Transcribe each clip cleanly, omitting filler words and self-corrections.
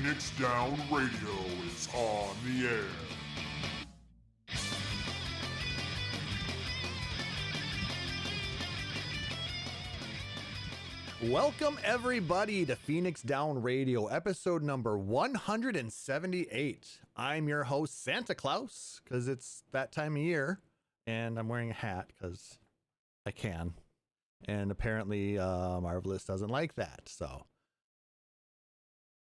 Phoenix Down Radio is on the air. Welcome everybody to Phoenix Down Radio, episode number 178. I'm your host, Santa Klauss, because it's that time of year, and I'm wearing a hat because I can. And apparently Marvelous doesn't like that, so.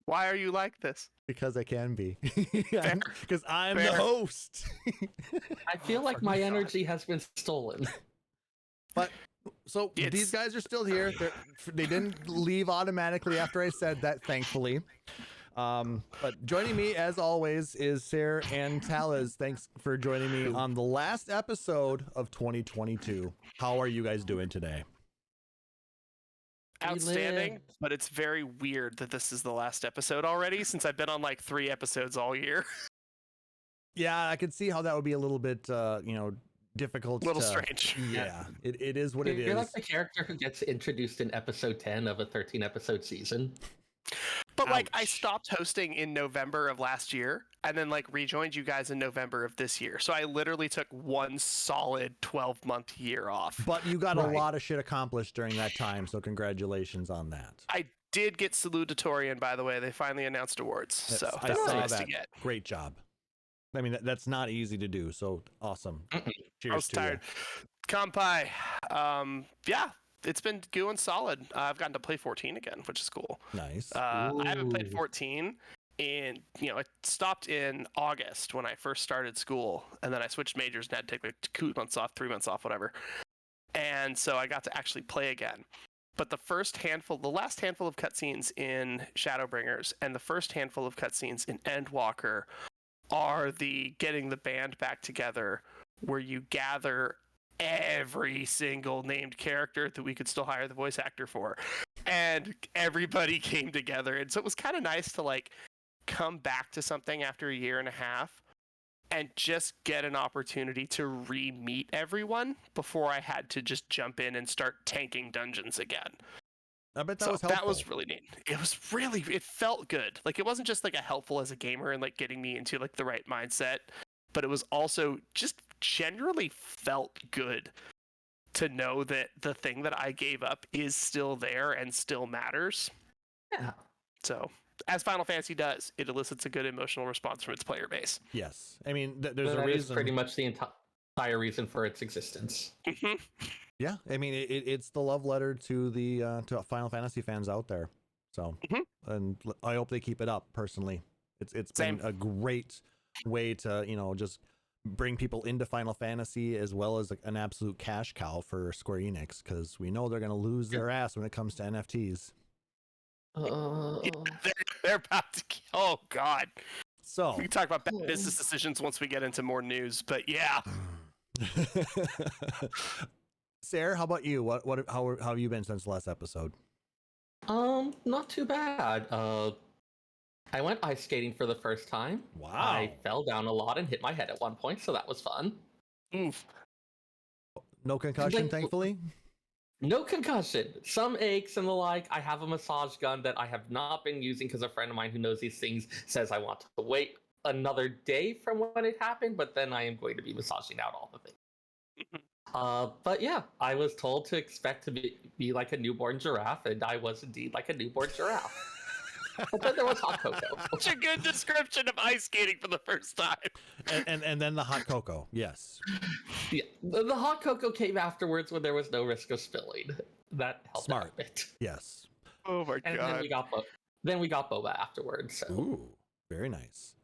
Why are you like this? Because I can be. Because I'm Fair. the host. I feel like my energy has been stolen. But so these guys are still here. They didn't leave automatically after I said that, thankfully. But joining me as always is Seyrr and Taliz. Thanks for joining me on the last episode of 2022. How are you guys doing today? Outstanding, but it's very weird that this is the last episode already, since I've been on like 3 episodes all year. Yeah, I could see how that would be a little bit, difficult. A little strange. Yeah, it is what it is. You're like the character who gets introduced in episode 10 of a 13-episode season. But like, I Ouch. stopped hosting in November of last year, and then like rejoined you guys in November of this year. So I literally took one solid 12-month year off. But you got a Right. lot of shit accomplished during that time, so congratulations on that. I did get salutatorian, by the way. They finally announced awards, so I that was saw nice that. to get. Great job. I mean, that's not easy to do, so awesome. Cheers I was to ya. tired. Kampai. Yeah, it's been going solid. I've gotten to play 14 again, which is cool. Nice. I haven't played Ooh. 14 in, it stopped in August when I first started school, and then I switched majors and had to take like 2 months off, 3 months off, whatever. And so I got to actually play again. But the last handful of cutscenes in Shadowbringers and the first handful of cutscenes in Endwalker are the getting the band back together, where you gather every single named character that we could still hire the voice actor for, and everybody came together. And so it was kind of nice to like come back to something after a year and a half and just get an opportunity to re-meet everyone before I had to just jump in and start tanking dungeons again. I bet that So was helpful. that was really neat. It felt good. Like, it wasn't just like a helpful as a gamer and like getting me into like the right mindset, but it was also just generally felt good to know that the thing that I gave up is still there and still matters. Yeah. So, as Final Fantasy does, it elicits a good emotional response from its player base. Yes. I mean, there's That a is reason. pretty much the entire reason for its existence. Yeah. I mean, it's the love letter to the to Final Fantasy fans out there. So, and I hope they keep it up. Personally, it's been Same. a great way to just bring people into Final Fantasy, as well as an absolute cash cow for Square Enix, because we know they're going to lose their ass when it comes to NFTs. They're about to. Oh God. So We can talk about bad business decisions once we get into more news. But yeah. Seyrr, how about you? How have you been since the last episode? Not too bad. I went ice skating for the first time. Wow. I fell down a lot and hit my head at one point, so that was fun. Oof. No concussion, Like- thankfully. No concussion, some aches and the like. I have a massage gun that I have not been using because a friend of mine who knows these things says I want to wait another day from when it happened, but then I am going to be massaging out all the things. But yeah, I was told to expect to be like a newborn giraffe, and I was indeed like a newborn giraffe. But then there was hot cocoa. Such a good description of ice skating for the first time. and then the hot cocoa. Yes. Yeah, the hot cocoa came afterwards when there was no risk of spilling. That helped Smart. out a bit. Yes. Oh my And God. then we got boba afterwards. So. Ooh, very nice.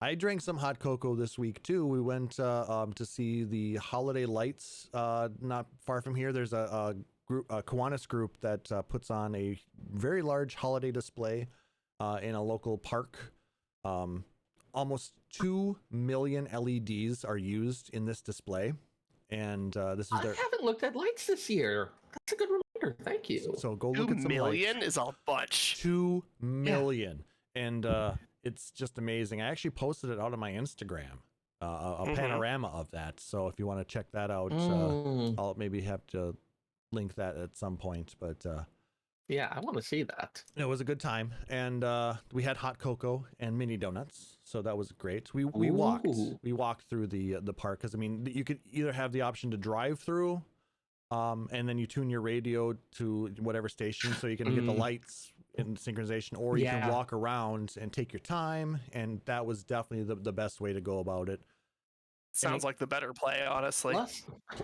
I drank some hot cocoa this week too. We went to see the Holiday Lights not far from here. There's a Kiwanis group that puts on a very large holiday display in a local park. Almost 2 million LEDs are used in this display, and this is I their. haven't looked at lights this year. That's a good reminder. Thank you. So go 2 look at some million lights. is a bunch. 2 million, and it's just amazing. I actually posted it out on my Instagram, a panorama of that. So if you want to check that out, I'll maybe have to link that at some point. But Yeah, I want to see that. It was a good time, and we had hot cocoa and mini donuts, so that was great. We Ooh. walked through the park because I mean you could either have the option to drive through, and then you tune your radio to whatever station so you can get the lights in synchronization, or you can walk around and take your time, and that was definitely the best way to go about it. Sounds like the better play, honestly.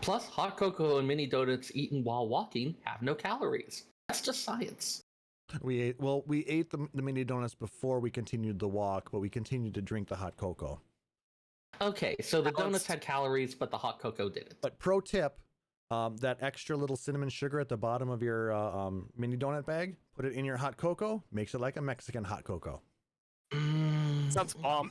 Plus, hot cocoa and mini donuts eaten while walking have no calories. That's just science. We ate the mini donuts before we continued the walk, but we continued to drink the hot cocoa. Okay, so the donuts had calories, but the hot cocoa didn't. But pro tip, that extra little cinnamon sugar at the bottom of your mini donut bag, put it in your hot cocoa, makes it like a Mexican hot cocoa. Sounds bomb.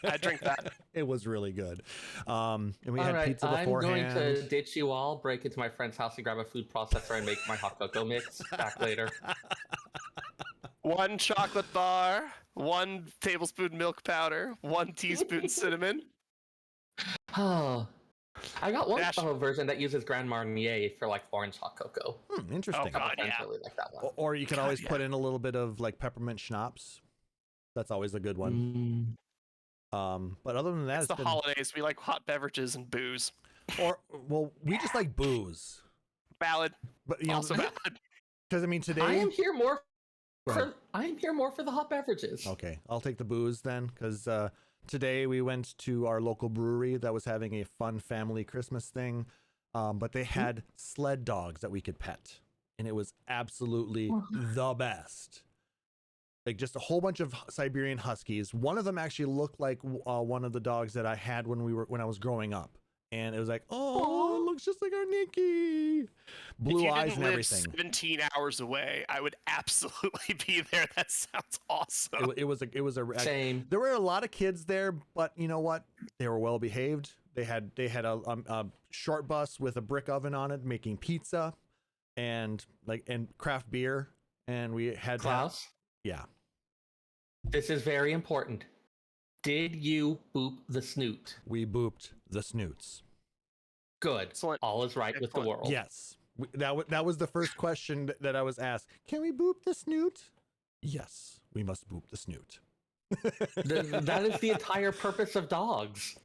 I drink that. It was really good. And we All had right, pizza beforehand. I'm going to ditch you all, break into my friend's house and grab a food processor and make my hot cocoa mix. Back later. 1 chocolate bar, 1 tablespoon milk powder, 1 teaspoon cinnamon. Oh, I got one Dash. version that uses Grand Marnier for like orange hot cocoa. Interesting. Oh, God, I yeah. really like that one. Or you can always put in a little bit of like peppermint schnapps. That's always a good one. But other than that, It's the holidays. We like hot beverages and booze. We just like booze. Valid. But you know, Also valid. because I mean today I am here more Go ahead. for the hot beverages. Okay, I'll take the booze then, because today we went to our local brewery that was having a fun family Christmas thing, but they had sled dogs that we could pet, and it was absolutely the best. Like just a whole bunch of Siberian Huskies. One of them actually looked like one of the dogs that I had when I was growing up, and it was like, oh, it looks just like our Nikki. Blue eyes and everything. 17 hours away, I would absolutely be there. That sounds awesome. It was a Same. There were a lot of kids there, but you know what? They were well behaved. They had a short bus with a brick oven on it, making pizza, and craft beer, and we had Klauss, yeah. this is very important. Did you boop the snoot? We booped the snoots. Good. Excellent. All is right with the Excellent. world. Yes. That was the first question that I was asked. Can we boop the snoot? Yes, we must boop the snoot. That is the entire purpose of dogs.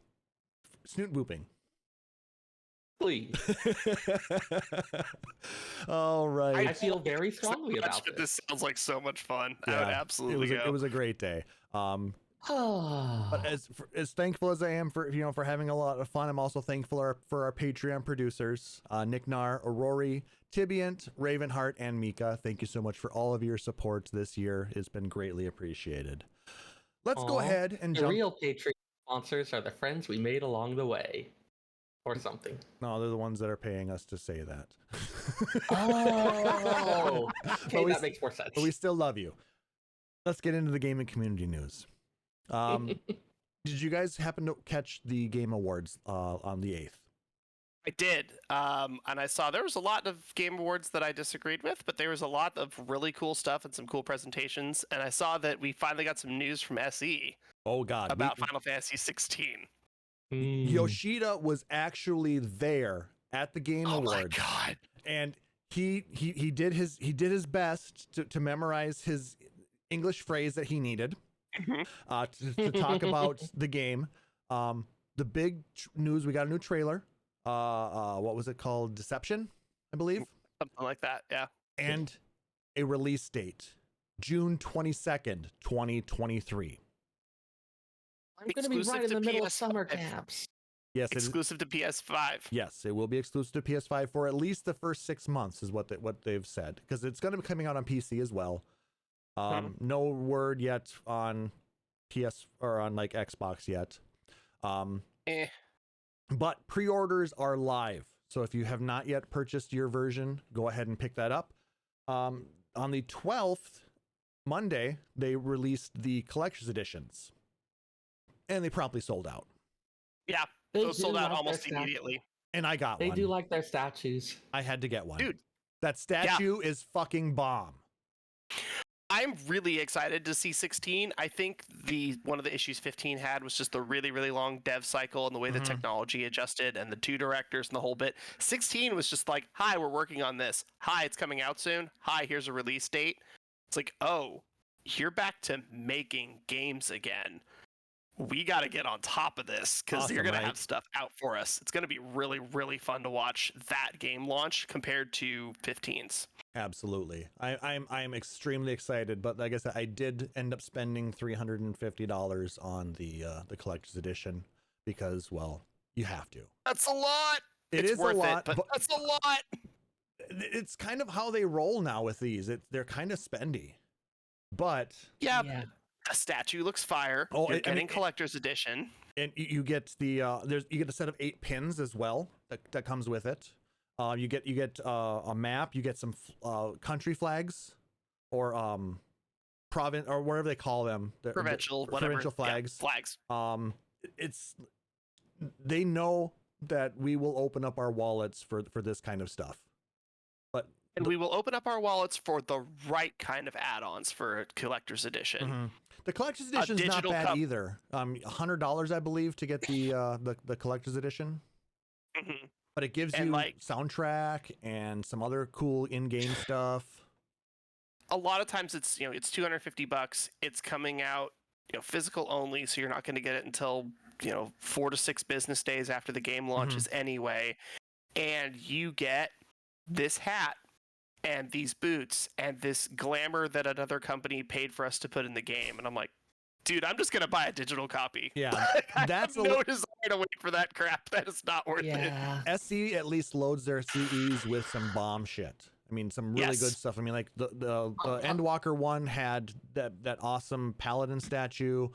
Snoot booping. Please. All right. I feel very strongly about This this. sounds like so much fun. I Yeah, would absolutely go. It was a great day. But as thankful as I am for having a lot of fun, I'm also thankful for our Patreon producers, Nick Nar, Aurori, Tibiant, Ravenheart, and Mika. Thank you so much for all of your support this year. It's been greatly appreciated. Let's go ahead and The jump. real Patreon sponsors are the friends we made along the way. Or something. No, they're the ones that are paying us to say that. Oh, okay, But that makes more sense. But we still love you. Let's get into the gaming community news. Did you guys happen to catch the Game Awards on the 8th? I did. And I saw there was a lot of Game Awards that I disagreed with, but there was a lot of really cool stuff and some cool presentations. And I saw that we finally got some news from SE Oh, God. about Final Fantasy 16. Yoshida was actually there at the Game Awards. Oh my God. And he did his best to memorize his English phrase that he needed to talk about the game. The big news, we got a new trailer. What was it called? Deception, I believe. Something like that, yeah. And a release date, June 22nd, 2023. I'm going to be right in the middle of summer camps. Yes, Exclusive to PS5. Yes, it will be exclusive to PS5 for at least the first 6 months, is what they've said, because it's going to be coming out on PC as well. No word yet on PS or on like Xbox yet. But pre-orders are live, so if you have not yet purchased your version, go ahead and pick that up. On the 12th, Monday, they released the collector's editions, and they promptly sold out. Yeah, those sold out almost immediately. And I got one. They do like their statues. I had to get one. Dude. That statue is fucking bomb. I'm really excited to see 16. I think one of the issues 15 had was just the really, really long dev cycle and the way the technology adjusted and the 2 directors and the whole bit. 16 was just like, hi, we're working on this. Hi, it's coming out soon. Hi, here's a release date. It's like, oh, you're back to making games again. We got to get on top of this because you're going to have stuff out for us. It's going to be really, really fun to watch that game launch compared to 15's. Absolutely. I'm extremely excited, but like I said, I did end up spending $350 on the collector's edition because, well, you have to. That's a lot. It's worth a lot, but that's a lot. It's kind of how they roll now with these. They're kind of spendy, but yeah. The statue looks fire. Oh, you're getting collector's edition, and you get the you get a set of 8 pins as well that comes with it. You get a map. You get some country flags, or province, or whatever they call them. Provincial flags. Yeah, flags. They know that we will open up our wallets for this kind of stuff, and we will open up our wallets for the right kind of add-ons for a collector's edition. Mm-hmm. The collector's edition is not bad either. $100, I believe, to get the collector's edition. Mm-hmm. But it gives you soundtrack and some other cool in-game stuff. A lot of times it's $250. It's coming out physical only, so you're not going to get it until 4 to 6 business days after the game launches anyway. And you get this hat and these boots and this glamour that another company paid for us to put in the game. And I'm like, dude, I'm just going to buy a digital copy. Yeah, that's no desire to wait for that crap. That is not worth it. SE at least loads their CEs with some bomb shit. I mean, some really good stuff. I mean, like the Endwalker one had that awesome paladin statue.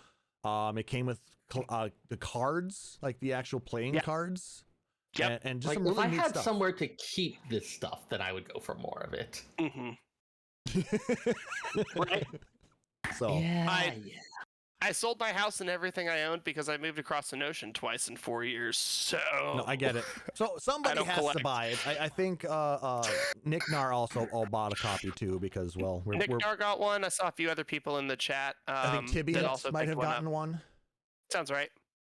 It came with the cards, like the actual playing cards. Yep. And just like, some really if I neat had stuff. somewhere to keep this stuff, then I would go for more of it. Right. So I sold my house and everything I owned because I moved across the ocean twice in 4 years. So no, I get it. So somebody has to buy it. I think Nick Nar also bought a copy too because Nick Nar got one. I saw a few other people in the chat. I think Tibby also might have gotten one. Sounds right.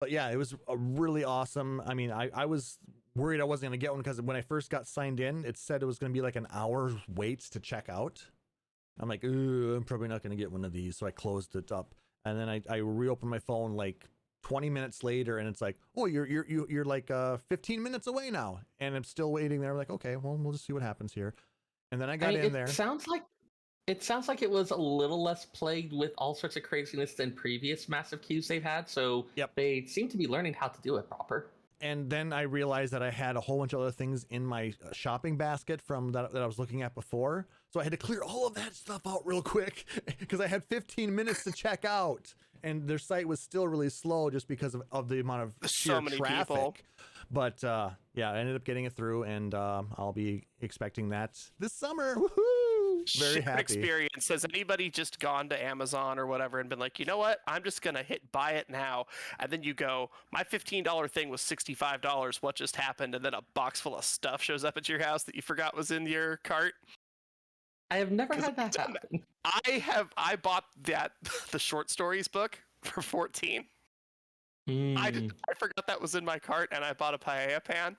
But yeah, it was really awesome. I mean, I was worried I wasn't going to get one because when I first got signed in, it said it was going to be like an hour's wait to check out. I'm like, ooh, I'm probably not going to get one of these. So I closed it up. And then I reopened my phone like 20 minutes later, and it's like, oh, you're like 15 minutes away now, and I'm still waiting there. I'm like, okay, well, we'll just see what happens here. And then I got in there. It sounds like it was a little less plagued with all sorts of craziness than previous massive queues they've had. So they seem to be learning how to do it proper. And then I realized that I had a whole bunch of other things in my shopping basket from that I was looking at before. So I had to clear all of that stuff out real quick because I had 15 minutes to check out. And their site was still really slow just because of the amount of sheer traffic. People. But yeah, I ended up getting it through, and I'll be expecting that this summer. Woohoo! Very happy. Experience. Has anybody just gone to Amazon or whatever and been like, you know what? I'm just gonna hit buy it now, and then you go, my $15 thing was $65. What just happened? And then a box full of stuff shows up at your house that you forgot was in your cart. I have never had that happen. I bought the short stories book for $14. I forgot that was in my cart, and I bought a paella pan.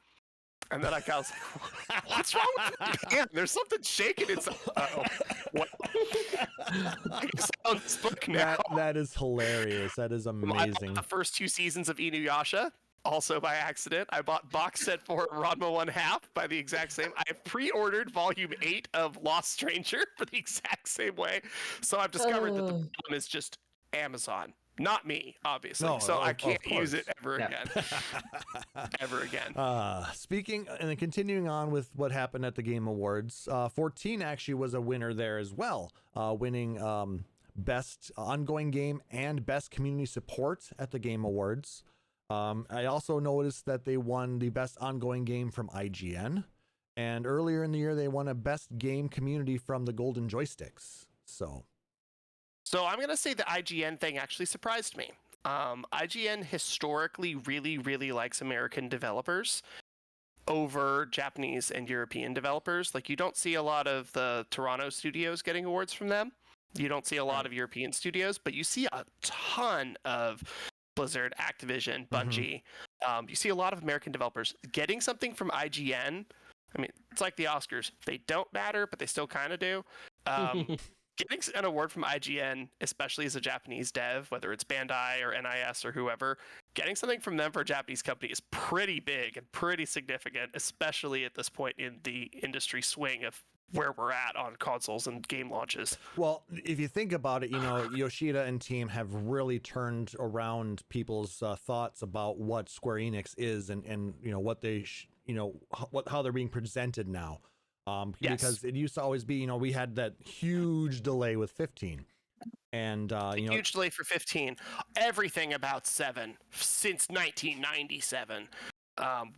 And then I was like, what's wrong with the pan? There's something shaking inside. What? I guess I own this book now. That is hilarious. That is amazing. I bought the first 2 seasons of Inuyasha, also by accident. I bought box set for Ranma 1/2 by the exact same. I have pre-ordered volume 8 of Lost Stranger for the exact same way. So I've discovered that the problem is just Amazon. Not me, obviously. No, so I can't use it ever again. Ever again. Speaking and then continuing on with what happened at the Game Awards, 14 actually was a winner there as well, winning Best Ongoing Game and Best Community Support at the Game Awards. I also noticed that they won the Best Ongoing Game from IGN. And earlier in the year, they won a Best Game Community from the Golden Joysticks. So I'm going to say the IGN thing actually surprised me. IGN historically really, really likes American developers over Japanese and European developers. Like, you don't see a lot of the Toronto studios getting awards from them. You don't see a lot of European studios, but you see a ton of Blizzard, Activision, Bungie. You see a lot of American developers getting something from IGN. I mean, it's like the Oscars. They don't matter, but they still kind of do. Getting an award from IGN, especially as a Japanese dev, whether it's Bandai or NIS or whoever, getting something from them for a Japanese company is pretty big and pretty significant, especially at this point in the industry swing of where we're at on consoles and game launches. Well, if you think about it, Yoshida and team have really turned around people's thoughts about what Square Enix is and what they how they're being presented now. Because it used to always be, we had that huge delay with 15 and huge delay for 15. Everything about 7 since 1997.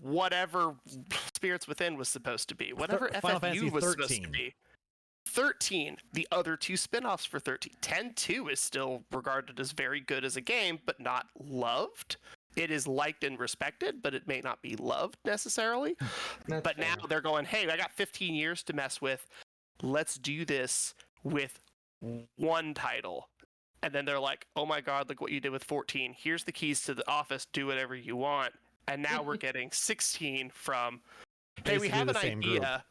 Whatever Spirits Within was supposed to be, whatever FFU was supposed to be. 13, the other two spin-offs for 13. 10-2 is still regarded as very good as a game, but not loved. It is liked and respected, but it may not be loved necessarily. But now they're going, hey, I got 15 years to mess with. Let's do this with one title. And then they're like, oh my God, look what you did with 14. Here's the keys to the office. Do whatever you want. And now we're getting 16 from, hey, we have an idea. Group.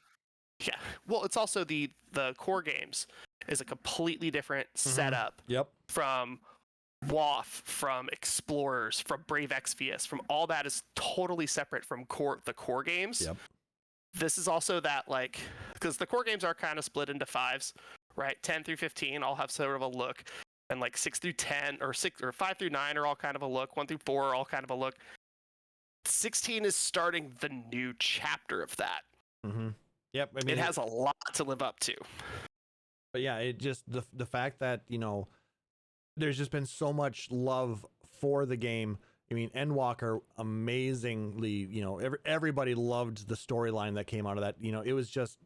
Yeah. Well, it's also the core games is a completely different setup from WoF, from Explorers, from Brave Exvius, from all that is totally separate from the core games. Yep. This is also that, like, because the core games are kind of split into 5s, right? 10 through 15 all have sort of a look, and like 6 through 10 or 5 through 9 are all kind of a look. 1 through 4 are all kind of a look. 16 is starting the new chapter of that. Yep. I mean, it has a lot to live up to. But yeah, it just the fact that there's just been so much love for the game. I mean, Endwalker amazingly, everybody loved the storyline that came out of that. It was just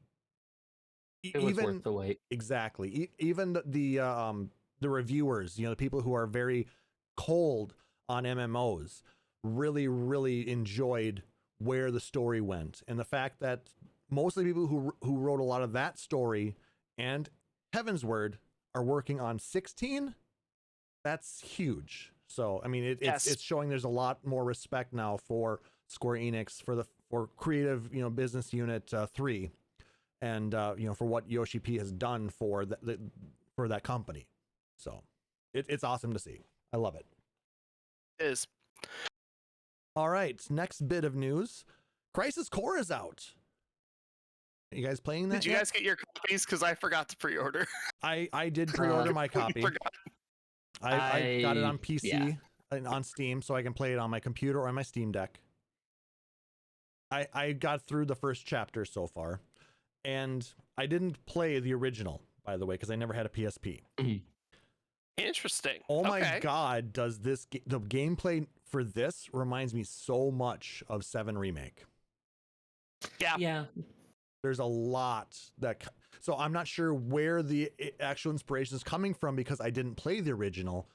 it was worth the wait. Exactly. Even the reviewers, the people who are very cold on MMOs, really, really enjoyed where the story went, and the fact that most of the people who wrote a lot of that story and Heavensward are working on 16. That's huge. So, I mean, it's showing there's a lot more respect now for Square Enix for creative, business unit 3, and for what Yoshi P has done for that company. So, it's awesome to see. I love it. It is. All right, next bit of news: Crisis Core is out. Are you guys playing that? Did you guys get your copies? Because I forgot to pre-order. I did pre-order my copy. I got it on PC and on Steam, so I can play it on my computer or on my Steam Deck. I got through the first chapter so far, and I didn't play the original, by the way, because I never had a PSP. Interesting. Oh my God, does the gameplay for this reminds me so much of 7 Remake. Yeah. There's a lot so I'm not sure where the actual inspiration is coming from because I didn't play the original.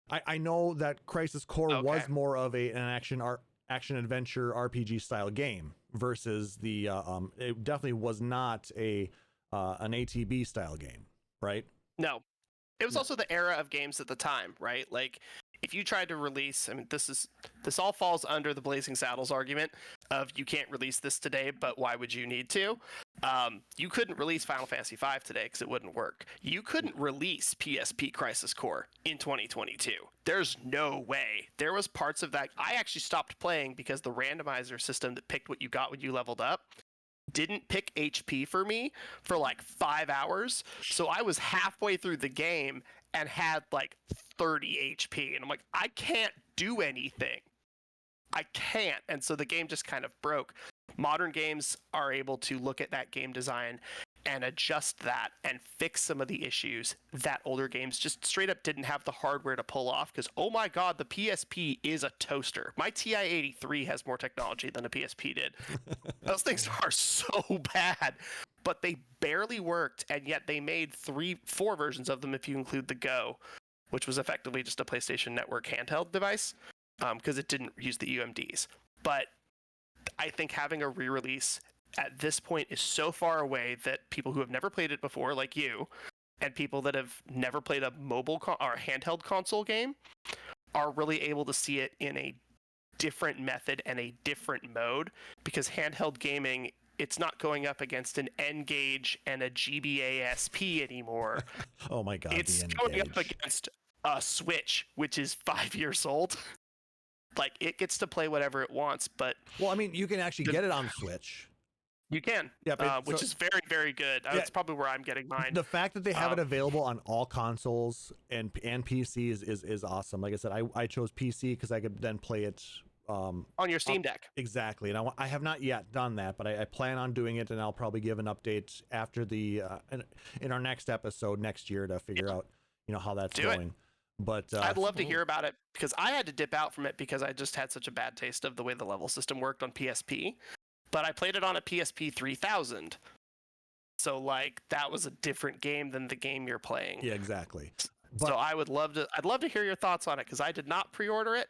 I know that Crisis Core was more of an action adventure RPG style game versus the it definitely was not an ATB style game, right? No. It was also the era of games at the time, right? Like, if you tried to release, I mean, this all falls under the Blazing Saddles argument of you can't release this today, but why would you need to? You couldn't release Final Fantasy V today because it wouldn't work. You couldn't release PSP Crisis Core in 2022. There's no way. There was parts of that. I actually stopped playing because the randomizer system that picked what you got when you leveled up didn't pick HP for me for like 5 hours. So I was halfway through the game and had like 30 HP. And I'm like, I can't do anything. I can't. And so the game just kind of broke. Modern games are able to look at that game design and adjust that and fix some of the issues that older games just straight up didn't have the hardware to pull off. Because, oh my God, the PSP is a toaster. My TI-83 has more technology than a PSP did. Those things are so bad, but they barely worked, and yet they made 4 versions of them if you include the Go, which was effectively just a PlayStation Network handheld device, because it didn't use the UMDs. But I think having a re-release at this point is so far away that people who have never played it before, like you, and people that have never played a or a handheld console game are really able to see it in a different method and a different mode, because handheld gaming, it's not going up against an N-Gage and a GBA SP anymore. Oh my god, It's going up against a Switch, which is 5 years old. Like, it gets to play whatever it wants, but... Well, I mean, you can actually get it on Switch. You can, which is very, very good. That's probably where I'm getting mine. The fact that they have it available on all consoles and PC is awesome. Like I said, I chose PC because I could then play it on your Steam Deck. Exactly, and I have not yet done that, but I plan on doing it, and I'll probably give an update after the in our next episode next year to figure out how that's going. But I'd love to hear about it, because I had to dip out from it because I just had such a bad taste of the way the level system worked on PSP. But I played it on a PSP 3000. So like that was a different game than the game you're playing. Yeah, exactly. So I'd love to hear your thoughts on it, because I did not pre-order it,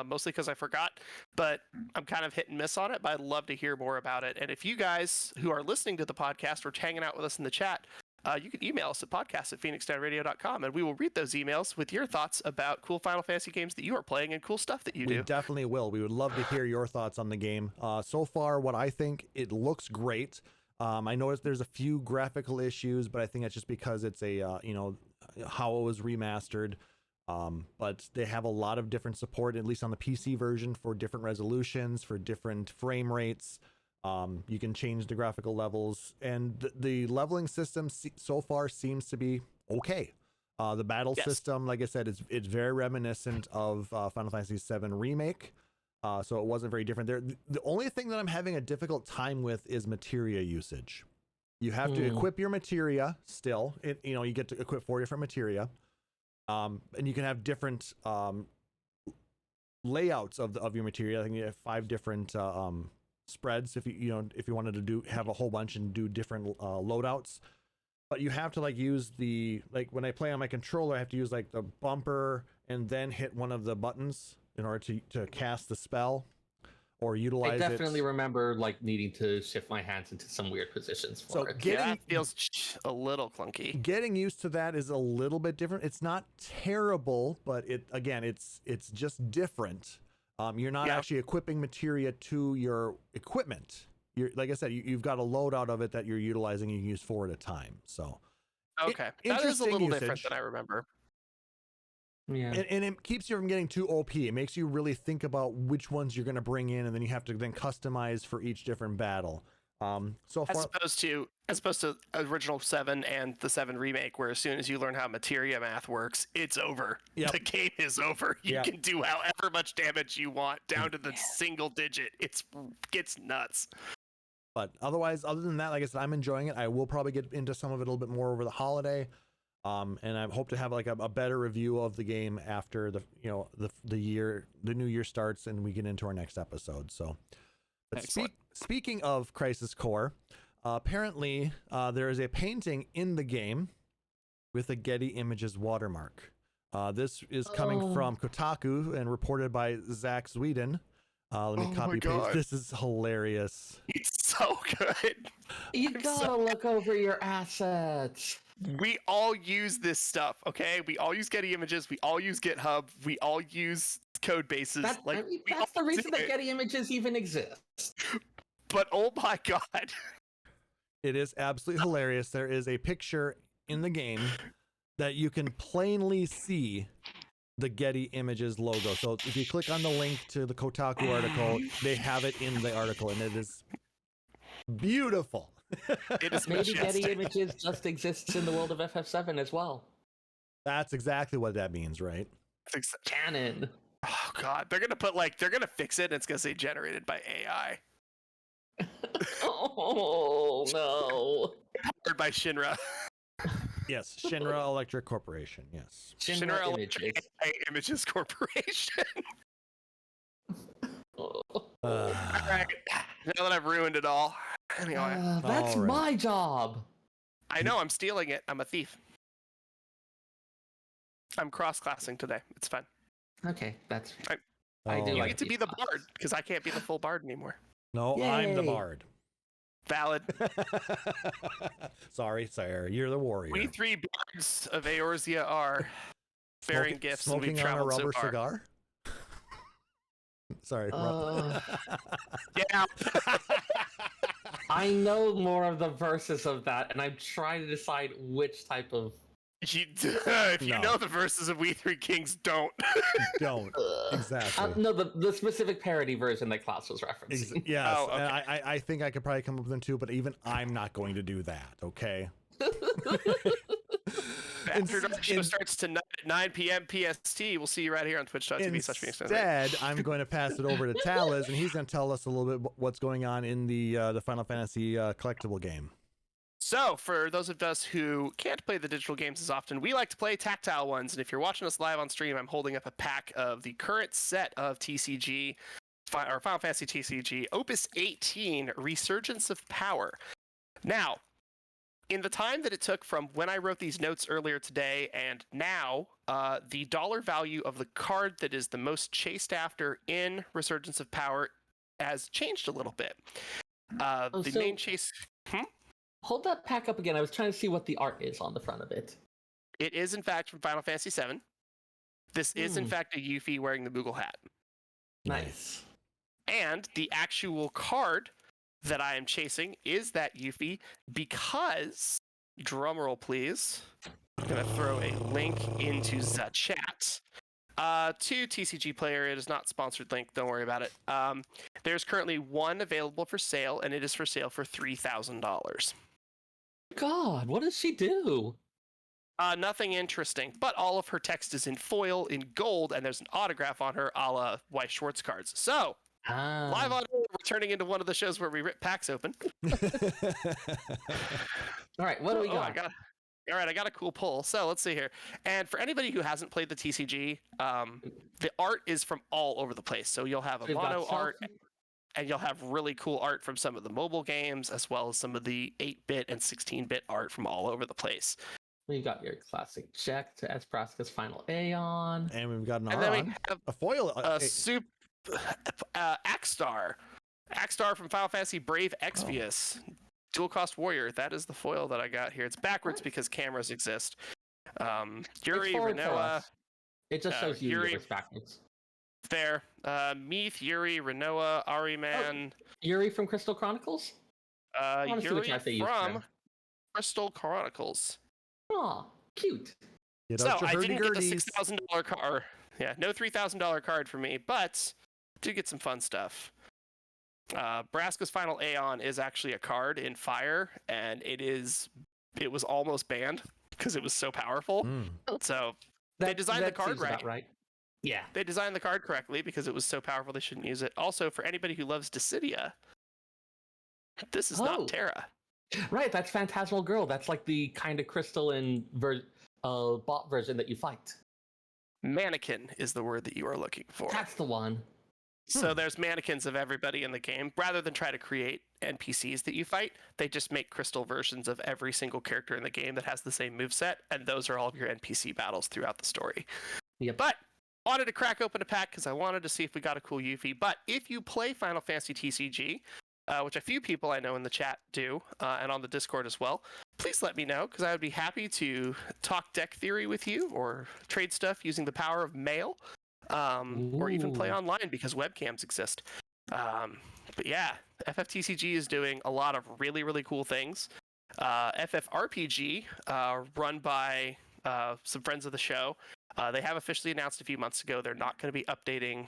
mostly because I forgot, but I'm kind of hit and miss on it, but I'd love to hear more about it. And if you guys who are listening to the podcast or hanging out with us in the chat, you can email us at podcast@phoenixdownradio.com, and we will read those emails with your thoughts about cool Final Fantasy games that you are playing and cool stuff that you do. We definitely will. We would love to hear your thoughts on the game. So far, what I think, it looks great. I noticed there's a few graphical issues, but I think that's just because it's a how it was remastered. But they have a lot of different support, at least on the PC version, for different resolutions, for different frame rates. You can change the graphical levels, and the leveling system so far seems to be okay. The battle system, like I said, it's very reminiscent of Final Fantasy VII Remake, so it wasn't very different there. The only thing that I'm having a difficult time with is materia usage. You have to equip your materia still. You get to equip 4 different materia, and you can have different layouts of your materia. I think you have 5 different spreads if if you wanted to have a whole bunch and do different loadouts, but you have to use when I play on my controller, I have to use the bumper and then hit one of the buttons in order to cast the spell or utilize it. I definitely remember needing to shift my hands into some weird positions for it. That feels a little clunky. Getting used to that is a little bit different. It's not terrible, but it's just different. You're not actually equipping materia to your equipment. Like I said, you've got a loadout of it that you're utilizing. You can use 4 at a time. So, okay, that is a little different than I remember. Yeah, and it keeps you from getting too OP. It makes you really think about which ones you're going to bring in, and then you have to then customize for each different battle. So far, as opposed to original 7 and the 7 remake, where as soon as you learn how materia math works, it's over. Yep. The game is over. You can do however much damage you want down to the single digit. Gets nuts. But otherwise, other than that, like I said, I'm enjoying it. I will probably get into some of it a little bit more over the holiday. And I hope to have a better review of the game after the new year starts and we get into our next episode. So, speaking of Crisis Core, apparently there is a painting in the game with a Getty Images watermark. This is coming from Kotaku and reported by Zach Sweden. Let me copy paste. This is hilarious. It's so good. You gotta look over your assets. We all use this stuff, okay? We all use Getty Images. We all use GitHub. We all use code bases. That's the reason that Getty Images even exists. But oh my god. It is absolutely hilarious. There is a picture in the game that you can plainly see the Getty Images logo. So if you click on the link to the Kotaku article, they have it in the article, and it is beautiful. It is maybe Getty Images just exists in the world of FF7 as well. That's exactly what that means, right? Canon. Oh god, they're gonna fix it and it's gonna say generated by AI. Oh no. Powered by Shinra. Yes, Shinra Electric Corporation. Yes. Shinra Electric Images Corporation. All right. Now that I've ruined it all. Anyway. That's my job. I know, I'm stealing it. I'm a thief. I'm cross-classing today. It's fine. Okay, that's fine. You get to be the bard, because I can't be the full bard anymore. No, Yay. I'm the bard. Valid. Sorry, Seyrr, you're the warrior. We three bards of Eorzea are bearing gifts, and we've smoking on a traveled rubber so far. cigar. Sorry. Yeah. I know more of the verses of that, and I'm trying to decide which type of. If you No. know the verses of We Three Kings, don't. Don't. Exactly. No, the specific parody version that Klauss was referencing. Yes. Oh, okay. And I think I could probably come up with them too, but even I'm not going to do that. Okay. After our show starts tonight at 9 p.m. PST, we'll see you right here on twitch.tv. Instead, I'm going to pass it over to Taliz, and he's going to tell us a little bit what's going on in the Final Fantasy collectible game. So, for those of us who can't play the digital games as often, we like to play tactile ones. And if you're watching us live on stream, I'm holding up a pack of the current set of TCG, or Final Fantasy TCG, Opus 18, Resurgence of Power. Now, in the time that it took from when I wrote these notes earlier today and now, the dollar value of the card that is the most chased after in Resurgence of Power has changed a little bit. Main chase... Hold that pack up again. I was trying to see what the art is on the front of it. It is, in fact, from Final Fantasy VII. This is, in fact, a Yuffie wearing the Moogle hat. Nice. And the actual card that I am chasing is that Yuffie because, drumroll please, I'm going to throw a link into the chat. To TCG Player, it is not sponsored link, don't worry about it. There's currently one available for sale, and it is for sale for $3,000. God, what does she do? Nothing interesting, but all of her text is in foil, in gold, and there's an autograph on her a la Weiss Schwartz cards. So, live on air, we're turning into one of the shows where we rip packs open. All right, what do we got? All right, I got a cool pull. So let's see here. And for anybody who hasn't played the TCG, the art is from all over the place. So you'll have a mono art, and you'll have really cool art from some of the mobile games, as well as some of the 8-bit and 16-bit art from all over the place. You got your classic check to Espraska's final Aeon. And we've got an And then we have a foil. Axstar. Axstar from Final Fantasy Brave Exvius. Dual cost warrior. That is the foil that I got here. It's backwards because cameras exist. Yuri, Renoa. It just shows you Yuri yours backwards. Fair. Meath, Yuri, Renoa, Ariman. Yuri from Crystal Chronicles? Yuri from Crystal Chronicles. Aw, cute. So I didn't get the $6,000 card. Yeah, no $3,000 card for me, but do get some fun stuff. Braska's final Aeon is actually a card in Fire, and it was almost banned because it was so powerful. So they designed the card right. Yeah. They designed the card correctly because it was so powerful they shouldn't use it. Also, for anybody who loves Dissidia, this is not Terra. Right, that's Phantasmal Girl. That's like the kind of crystalline bot version that you fight. Mannequin is the word that you are looking for. That's the one. So there's mannequins of everybody in the game. Rather than try to create NPCs that you fight, they just make crystal versions of every single character in the game that has the same moveset, and those are all of your NPC battles throughout the story. Yep. But wanted to crack open a pack because I wanted to see if we got a cool Yuffie. But if you play Final Fantasy TCG, which a few people I know in the chat do, and on the Discord as well, please let me know, because I would be happy to talk deck theory with you or trade stuff using the power of mail, or even play online because webcams exist. But yeah, FFTCG is doing a lot of really, really cool things. FFRPG, run by some friends of the show, they have officially announced a few months ago they're not going to be updating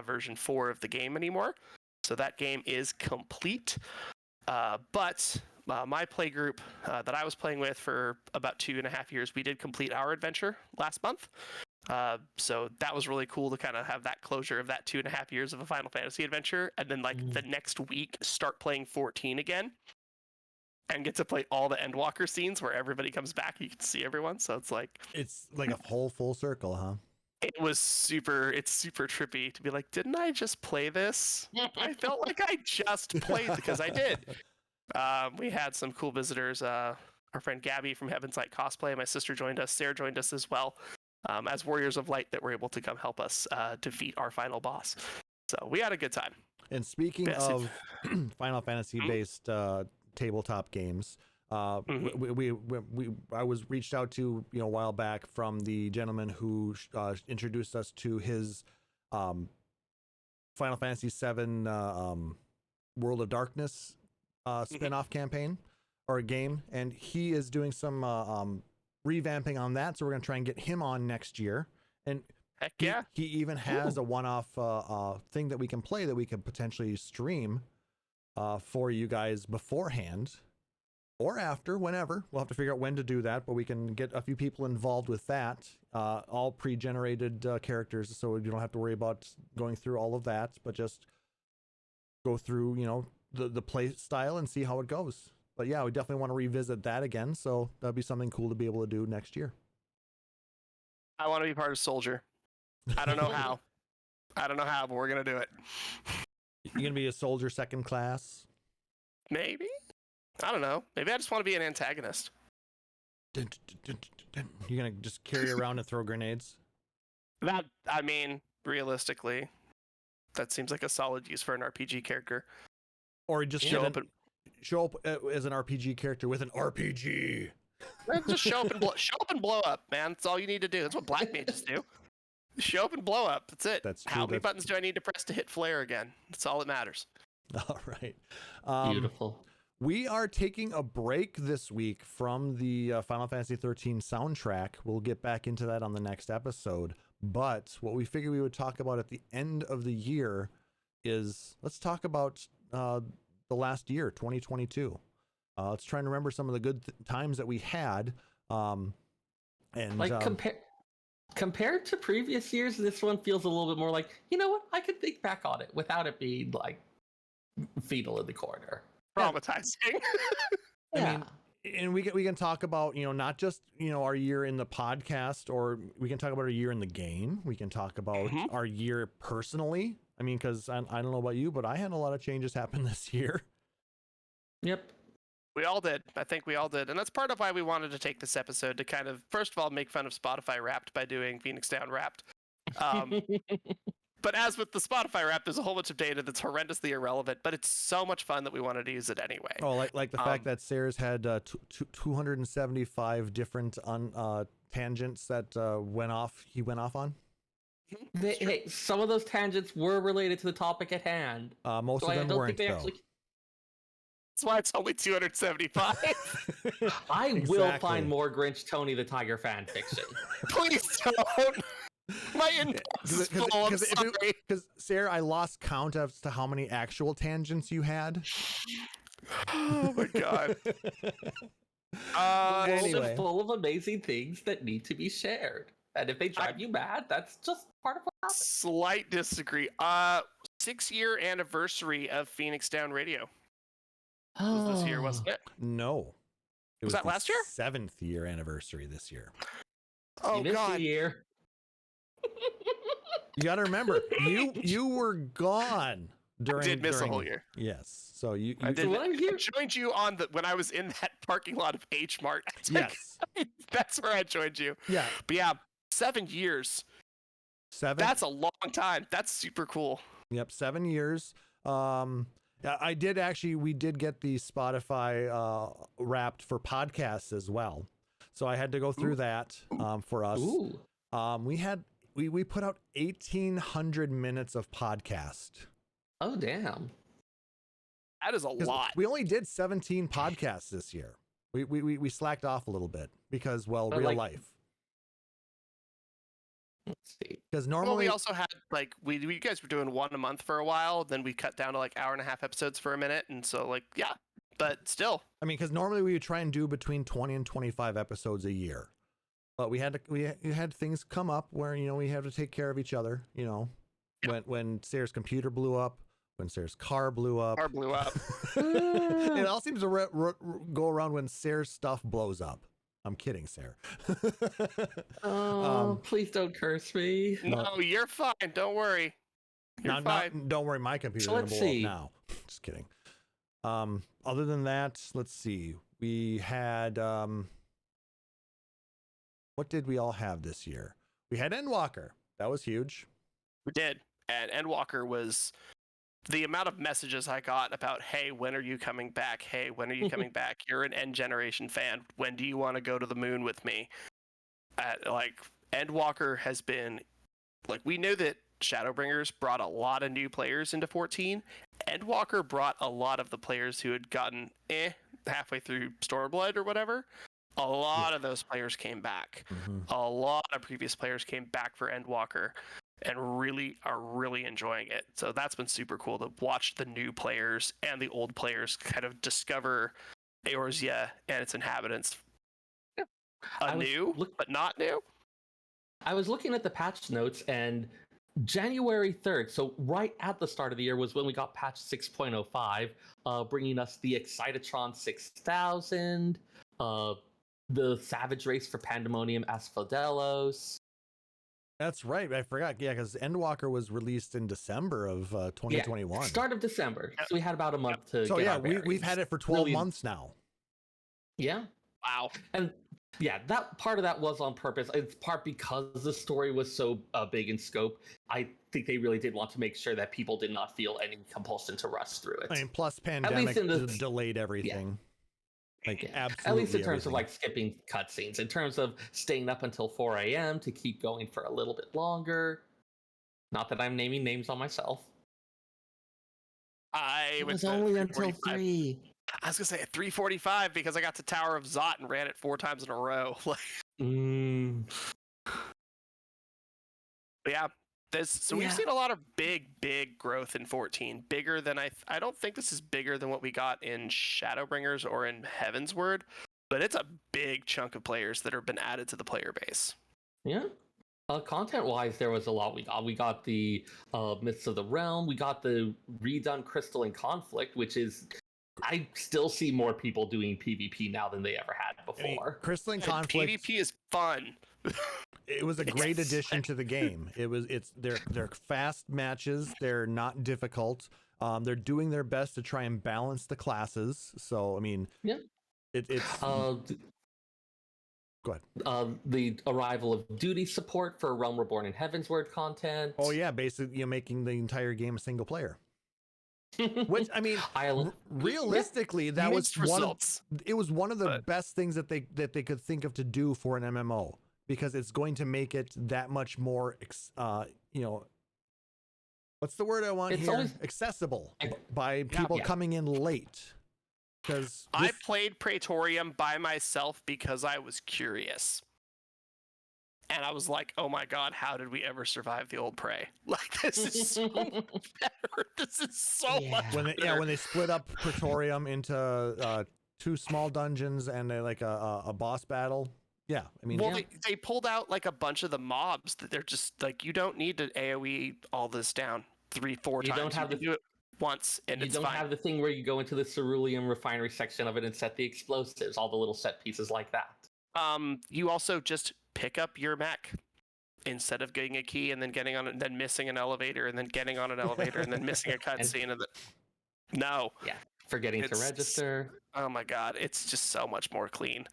version 4 of the game anymore. So that game is complete. But my play group that I was playing with for about 2.5 years, we did complete our adventure last month. So that was really cool to kind of have that closure of that 2.5 years of a Final Fantasy adventure. And then the next week, start playing 14 again. And get to play all the Endwalker scenes where everybody comes back. You can see everyone. So it's like a whole full circle, huh? It's super trippy to be like, didn't I just play this? I felt like I just played because I did. We had some cool visitors. Our friend Gabby from Heaven's Light Cosplay, my sister joined us. Seyrr joined us as well, as Warriors of Light that were able to come help us defeat our final boss. So we had a good time. And speaking of Final Fantasy-based tabletop games. I was reached out to a while back from the gentleman who introduced us to his Final Fantasy VII World of Darkness spin-off campaign or a game, and he is doing some revamping on that, so we're going to try and get him on next year. And Heck yeah. he even has a one-off thing that we can play that we can potentially stream for you guys beforehand or after, whenever. We'll have to figure out when to do that, but we can get a few people involved with that. All pre-generated characters, so you don't have to worry about going through all of that, but just go through, the play style and see how it goes. But yeah, we definitely want to revisit that again, so that'd be something cool to be able to do next year. I want to be part of Soldier. I don't know how. But we're going to do it. You're going to be a soldier second class? Maybe? I don't know. Maybe I just want to be an antagonist. You're going to just carry around and throw grenades? Realistically, that seems like a solid use for an RPG character. Or just show up as an RPG character with an RPG. Just show up and blow up, man. That's all you need to do. That's what black mages do. Show up and blow up. That's it. That's true. How many buttons do I need to press to hit flare again? That's all that matters. All right. Beautiful. We are taking a break this week from the Final Fantasy XIII soundtrack. We'll get back into that on the next episode. But what we figured we would talk about at the end of the year is let's talk about the last year, 2022. Let's try and remember some of the good times that we had. Compared to previous years, this one feels a little bit more like, you know what? I could think back on it without it being like fetal in the corner. Traumatizing. I mean, and we can talk about, not just, our year in the podcast, or we can talk about our year in the game. We can talk about our year personally. I mean, because I don't know about you, but I had a lot of changes happen this year. Yep. We all did. I think we all did. And that's part of why we wanted to take this episode to kind of, first of all, make fun of Spotify Wrapped by doing Phoenix Down Wrapped. But as with the Spotify Wrapped, there's a whole bunch of data that's horrendously irrelevant, but it's so much fun that we wanted to use it anyway. Oh, like the fact that Seyrr's had 275 different tangents that he went off on. Hey, some of those tangents were related to the topic at hand. Most of them weren't, though. That's why it's only 275. I will find more Grinch Tony the Tiger fan fiction. Please don't. My inbox is full. I'm sorry. Because Seyrr, I lost count as to how many actual tangents you had. Oh my god. Anyway. Full of amazing things that need to be shared. And if they drive you mad, that's just part of what happens. Slight disagree. 6-year anniversary of Phoenix Down Radio. Was this year, wasn't it? No. It was that last year? 7th year anniversary this year. Oh god. Year. You got to remember, you were gone during. I did miss a whole year. Yes, so you. I joined you when I was in that parking lot of H Mart. Yes, that's where I joined you. Yeah, but yeah, 7 years. 7. That's a long time. That's super cool. Yep, 7 years. We did get the Spotify Wrapped for podcasts as well, so I had to go through that for us. We put out 1,800 minutes of podcast. Oh, damn. That is a lot. We only did 17 podcasts this year. We slacked off a little bit because, real life. Let's see. Because normally we also had we guys were doing one a month for a while. Then we cut down to hour-and-a-half episodes for a minute. And so yeah, but still. I mean, because normally we would try and do between 20 and 25 episodes a year. But we had things come up where, we have to take care of each other, when Seyrr's computer blew up, when Seyrr's car blew up. It all seems to go around when Seyrr's stuff blows up. I'm kidding, Seyrr. Please don't curse me. No, you're fine. Don't worry. You're fine. Don't worry, my computer's going to blow up now. Just kidding. Other than that, let's see. We had... what did we all have this year? We had Endwalker. That was huge. We did. And Endwalker was the amount of messages I got about, hey, when are you coming back? Hey, when are you coming back? You're an End Generation fan. When do you want to go to the moon with me? Like, Endwalker has been, like, we know that Shadowbringers brought a lot of new players into 14. Endwalker brought a lot of the players who had gotten halfway through Stormblood or whatever. A lot of those players came back. A lot of previous players came back for Endwalker and really are really enjoying it. So that's been super cool to watch the new players and the old players kind of discover Eorzea and its inhabitants anew, but not new. I was looking at the patch notes, and January 3rd, so right at the start of the year, was when we got patch 6.05, bringing us the Excitatron 6000, the Savage Race for Pandemonium Asphodelos. That's right. I forgot. Yeah, because Endwalker was released in December of 2021. Yeah, start of December. So we had about a month to So get yeah, our bearings. we've had it for 12 months now. Yeah. Wow. And yeah, that part of that was on purpose. It's part because the story was so big in scope. I think they really did want to make sure that people did not feel any compulsion to rush through it. I mean, plus pandemic delayed everything. Like absolutely. At least in terms everything. of like skipping cutscenes, in terms of staying up until 4 a.m. to keep going for a little bit longer. Not that I'm naming names on myself. It was only until 3. I was gonna say at 3:45 because I got to Tower of Zot and ran it 4 times in a row. But yeah, we've seen a lot of big growth in 14. Bigger than I don't think this is bigger than what we got in Shadowbringers or in Heavensward, but it's a big chunk of players that have been added to the player base. Yeah. Content-wise, there was a lot we got. We got the Myths of the Realm. We got the redone Crystal and Conflict, which is... I still see more people doing PvP now than they ever had before. I mean, Crystal and Conflict... PvP is fun. It was a great addition to the game. They're fast matches. They're not difficult. They're doing their best to try and balance the classes. So, I mean... Yeah. It's... Go ahead. The arrival of duty support for Realm Reborn and Heavensward content. Oh yeah, basically making the entire game a single player. Which I mean, realistically, that was it was one of the best things that they could think of to do for an MMO, because it's going to make it that much more, what's the word I want here? Accessible by people coming in late. Because I played Praetorium by myself because I was curious. And I was like, oh my god, how did we ever survive the old prey? Like, this is so better. This is so much better. When they split up Praetorium into 2 small dungeons and a boss battle. Yeah, I mean... Well, they pulled out like a bunch of the mobs that they're just like, you don't need to AoE all this down 3-4 times. You don't have to do it once and it's fine. You don't have the thing where you go into the cerulean refinery section of it and set the explosives, all the little set pieces like that. You also just pick up your mech instead of getting a key and then getting on it, then missing an elevator and then getting on an elevator and then missing a cutscene. Forgetting to register. Oh my god, it's just so much more clean.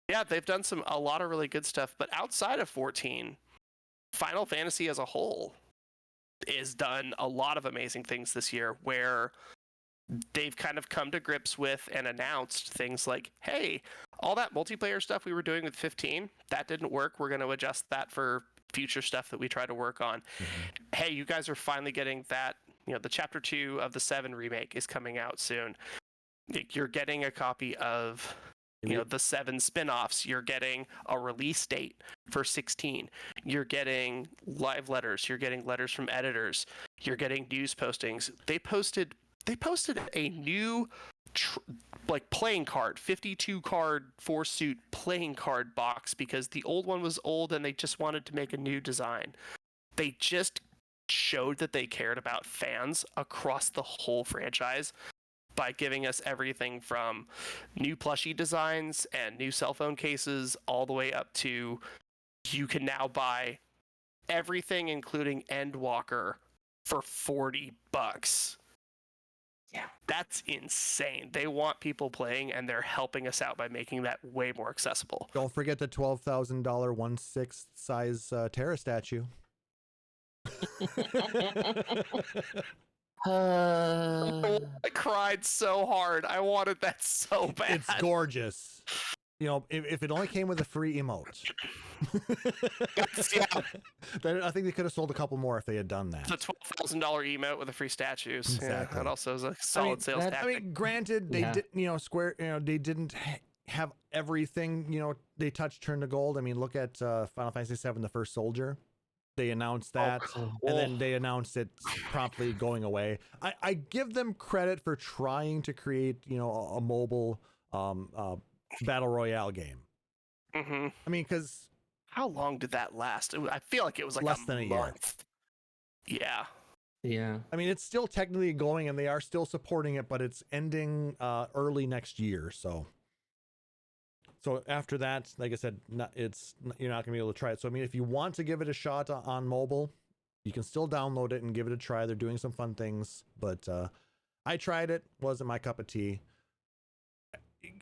Yeah, they've done a lot of really good stuff, but outside of 14, Final Fantasy as a whole has done a lot of amazing things this year, where they've kind of come to grips with and announced things like, hey, all that multiplayer stuff we were doing with 15, that didn't work. We're going to adjust that for future stuff that we try to work on. Hey, you guys are finally getting that, the chapter 2 of the 7 remake is coming out soon. You're getting a copy of the 7 spin-offs. You're getting a release date for 16. You're getting live letters. You're getting letters from editors. You're getting news postings. They posted a new playing card, 52 card 4-suit playing card box, because the old one was old and they just wanted to make a new design. They just showed that they cared about fans across the whole franchise by giving us everything from new plushie designs and new cell phone cases all the way up to you can now buy everything, including Endwalker, for $40. Yeah, that's insane. They want people playing, and they're helping us out by making that way more accessible. Don't forget the $12,000 1/6 size Terra statue. I cried so hard. I wanted that so bad. It's gorgeous. You know, if it only came with a free emote. Yeah. Then I think they could have sold a couple more if they had done that. It's a $12,000 emote with a free statues. Exactly. Yeah, that also is a solid sales tactic. I mean, granted, they did. You know, Square. You know, they didn't have everything. You know, they touched turn to gold. I mean, look at Final Fantasy VII: The First Soldier. They announced that, and then they announced it promptly going away. I give them credit for trying to create, you know, a mobile battle royale game. Mm-hmm. I mean, because how long did that last? I feel like it was like less than a month. Yeah. Yeah. I mean, it's still technically going, and they are still supporting it, but it's ending early next year. So after that, like I said, you're not gonna be able to try it. So I mean, if you want to give it a shot on mobile, you can still download it and give it a try. They're doing some fun things, but I tried it, wasn't my cup of tea.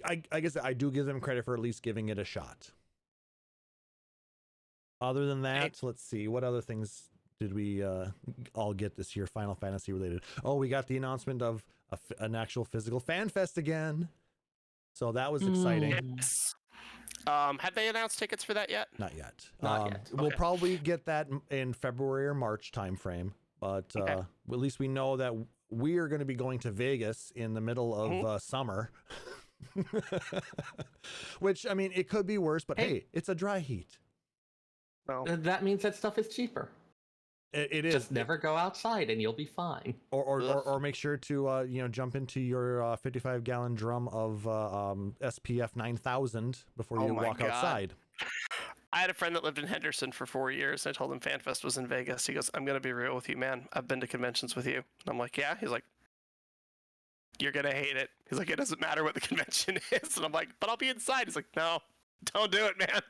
I guess I do give them credit for at least giving it a shot. Other than that, let's see, what other things did we all get this year Final Fantasy related? Oh, we got the announcement of an actual physical fan fest again. So that was exciting. Yes. Have they announced tickets for that yet? Not yet. Not yet. We'll probably get that in February or March timeframe, but at least we know that we are going to be going to Vegas in the middle of summer. Which, I mean, it could be worse, but hey, it's a dry heat. No. That means that stuff is cheaper. It is. Just never go outside and you'll be fine. Or make sure to jump into your 55-gallon drum of SPF 9000 before you walk outside. I had a friend that lived in Henderson for 4 years. I told him FanFest was in Vegas. He goes, "I'm gonna be real with you, man. I've been to conventions with you." And I'm like, "Yeah." He's like, "You're gonna hate it." He's like, "It doesn't matter what the convention is." And I'm like, "But I'll be inside." He's like, "No, don't do it, man."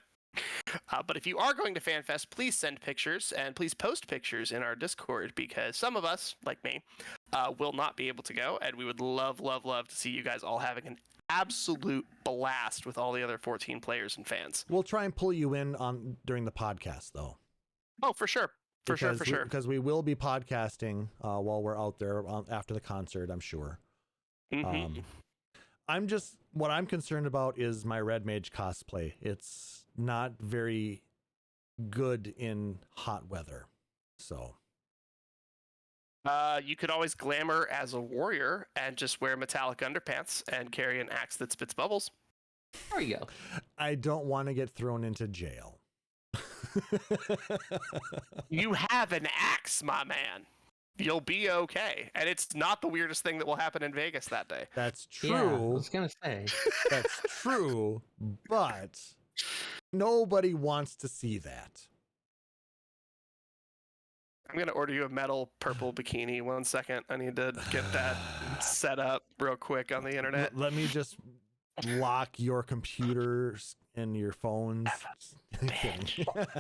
But if you are going to FanFest, please send pictures and please post pictures in our Discord, because some of us, like me, will not be able to go, and we would love, love, love to see you guys all having an absolute blast with all the other 14 players and fans. We'll try and pull you in during the podcast, though. Oh, for sure. For sure. Because we will be podcasting while we're out there after the concert, I'm sure. Mm-hmm. What I'm concerned about is my Red Mage cosplay. It's not very good in hot weather. So you could always glamour as a warrior and just wear metallic underpants and carry an axe that spits bubbles. There you go. I don't want to get thrown into jail. You have an axe, my man. You'll be okay. And it's not the weirdest thing that will happen in Vegas that day. That's true. Yeah, I was gonna say. That's true, but nobody wants to see that. I'm going to order you a metal purple bikini. 1 second. I need to get that set up real quick on the internet. Let me just lock your computers and your phones.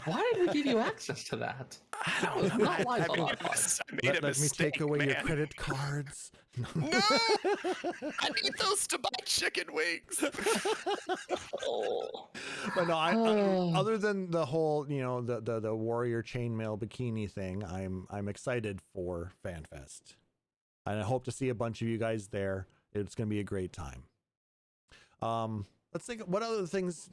Why did we give you access to that? I don't know. Let me take away your credit cards. No! I need those to buy chicken wings. But no, other than the whole, the warrior chainmail bikini thing, I'm excited for FanFest. And I hope to see a bunch of you guys there. It's going to be a great time. Let's think, what other things?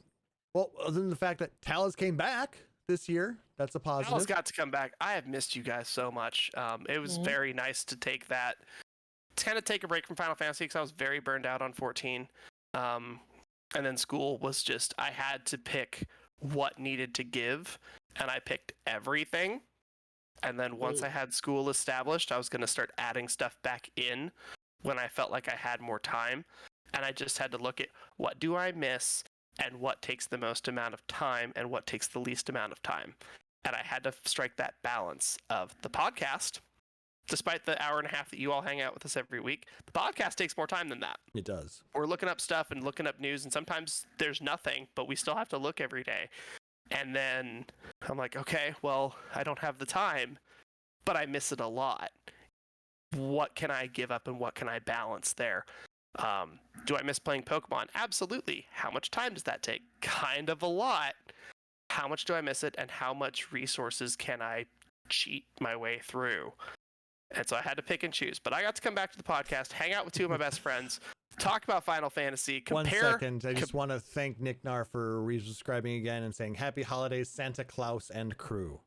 Well, other than the fact that Taliz came back this year, that's a positive. Taliz got to come back. I have missed you guys so much. It was very nice to take that, to kind of take a break from Final Fantasy, because I was very burned out on 14. And then school was just, I had to pick what needed to give, and I picked everything. And then once I had school established, I was going to start adding stuff back in when I felt like I had more time. And I just had to look at, what do I miss, and what takes the most amount of time, and what takes the least amount of time. And I had to strike that balance of the podcast. Despite the hour and a half that you all hang out with us every week, the podcast takes more time than that. It does. We're looking up stuff and looking up news, and sometimes there's nothing, but we still have to look every day. And then I'm like, okay, well, I don't have the time, but I miss it a lot. What can I give up, and what can I balance there? Do I miss playing Pokemon? Absolutely. How much time does that take? Kind of a lot. How much do I miss it, and how much resources can I cheat my way through. And so I had to pick and choose. But I got to come back to the podcast, hang out with two of my best friends, talk about Final Fantasy, compare... 1 second. I just want to thank Nick Nar for resubscribing again and saying Happy Holidays, Santa Claus and crew.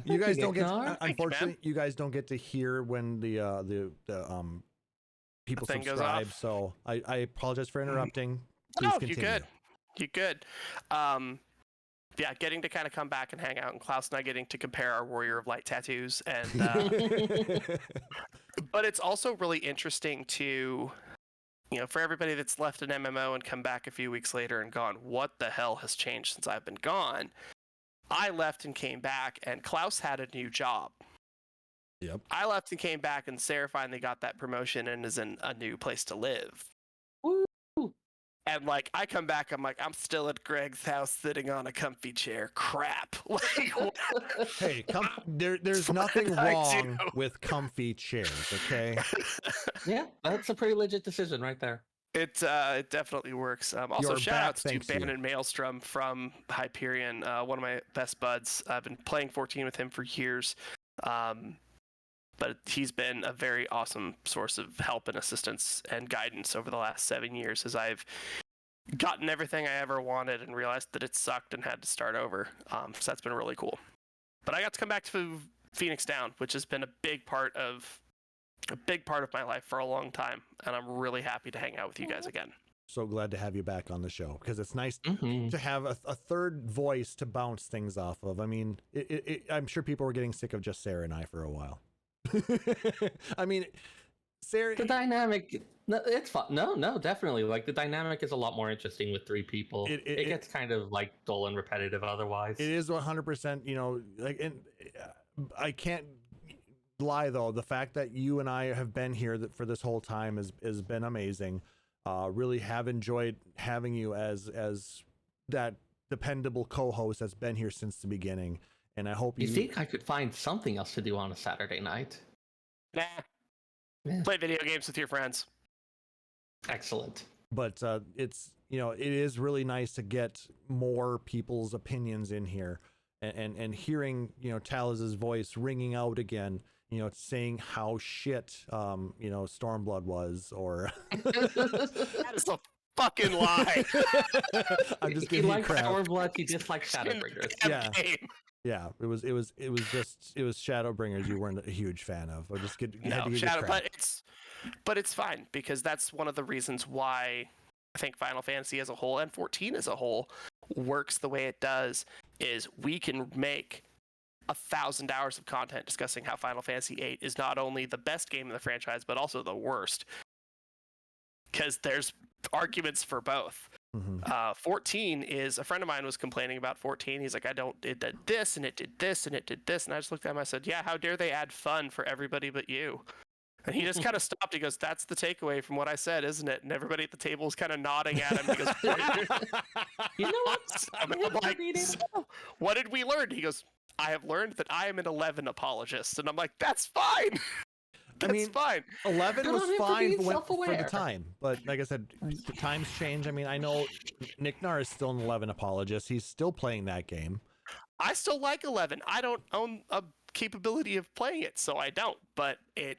You guys don't get... Unfortunately, you guys don't get to hear when the people subscribe, so I apologize for interrupting. Please continue. You're good. Yeah, getting to kind of come back and hang out, and Klauss and I getting to compare our Warrior of Light tattoos, and but it's also really interesting to, for everybody that's left an MMO and come back a few weeks later and gone, what the hell has changed since I've been gone? I left and came back, and Klauss had a new job. Yep. I left and came back, and Seyrr finally got that promotion and is in a new place to live. Woo. And I come back, I'm like, I'm still at Greg's house sitting on a comfy chair. Crap. Hey, there's nothing wrong with comfy chairs, okay? Yeah, that's a pretty legit decision right there. It definitely works. Also, shout outs to Bannon Maelstrom from Hyperion, one of my best buds. I've been playing 14 with him for years. But he's been a very awesome source of help and assistance and guidance over the last 7 years as I've gotten everything I ever wanted and realized that it sucked and had to start over. So that's been really cool. But I got to come back to Phoenix Down, which has been a big part of my life for a long time, and I'm really happy to hang out with you guys again. So glad to have you back on the show, because it's nice to have a third voice to bounce things off of. I mean, I'm sure people were getting sick of just Seyrr and I for a while. I mean, Seyrr, the dynamic, it's fun. No, definitely. The dynamic is a lot more interesting with 3 people. It gets kind of dull and repetitive otherwise. It is 100%, and I can't lie though. The fact that you and I have been here for this whole time has been amazing. Really have enjoyed having you as that dependable co-host that's been here since the beginning. And I hope you think I could find something else to do on a Saturday night? Nah. Yeah. Play video games with your friends. Excellent. But it's it is really nice to get more people's opinions in here, and hearing Taliz's voice ringing out again, saying how shit Stormblood was, or that is a fucking lie. I'm just giving you crap. Stormblood, he dislikes Shadowbringers. Yeah, it was Shadowbringers you weren't a huge fan of. I just but it's fine, because that's one of the reasons why I think Final Fantasy as a whole and 14 as a whole works the way it does. Is we can make 1,000 hours of content discussing how Final Fantasy VIII is not only the best game in the franchise but also the worst, because there's arguments for both. 14 is, a friend of mine was complaining about 14. He's like, it did this and it did this and it did this, and I just looked at him. I said, yeah, how dare they add fun for everybody but you? And he just kind of stopped. He goes, that's the takeaway from what I said, isn't it? And everybody at the table is kind of nodding at him. He goes, you know what? I'm like, so, what did we learn? He goes, I have learned that I am an 11 apologist. And I'm like, that's fine. That's fine. 11 was fine for the time, but like I said, the times change. I mean, I know Nick Nar is still an 11 apologist. He's still playing that game. I still like 11. I don't own a capability of playing it, so I don't. But it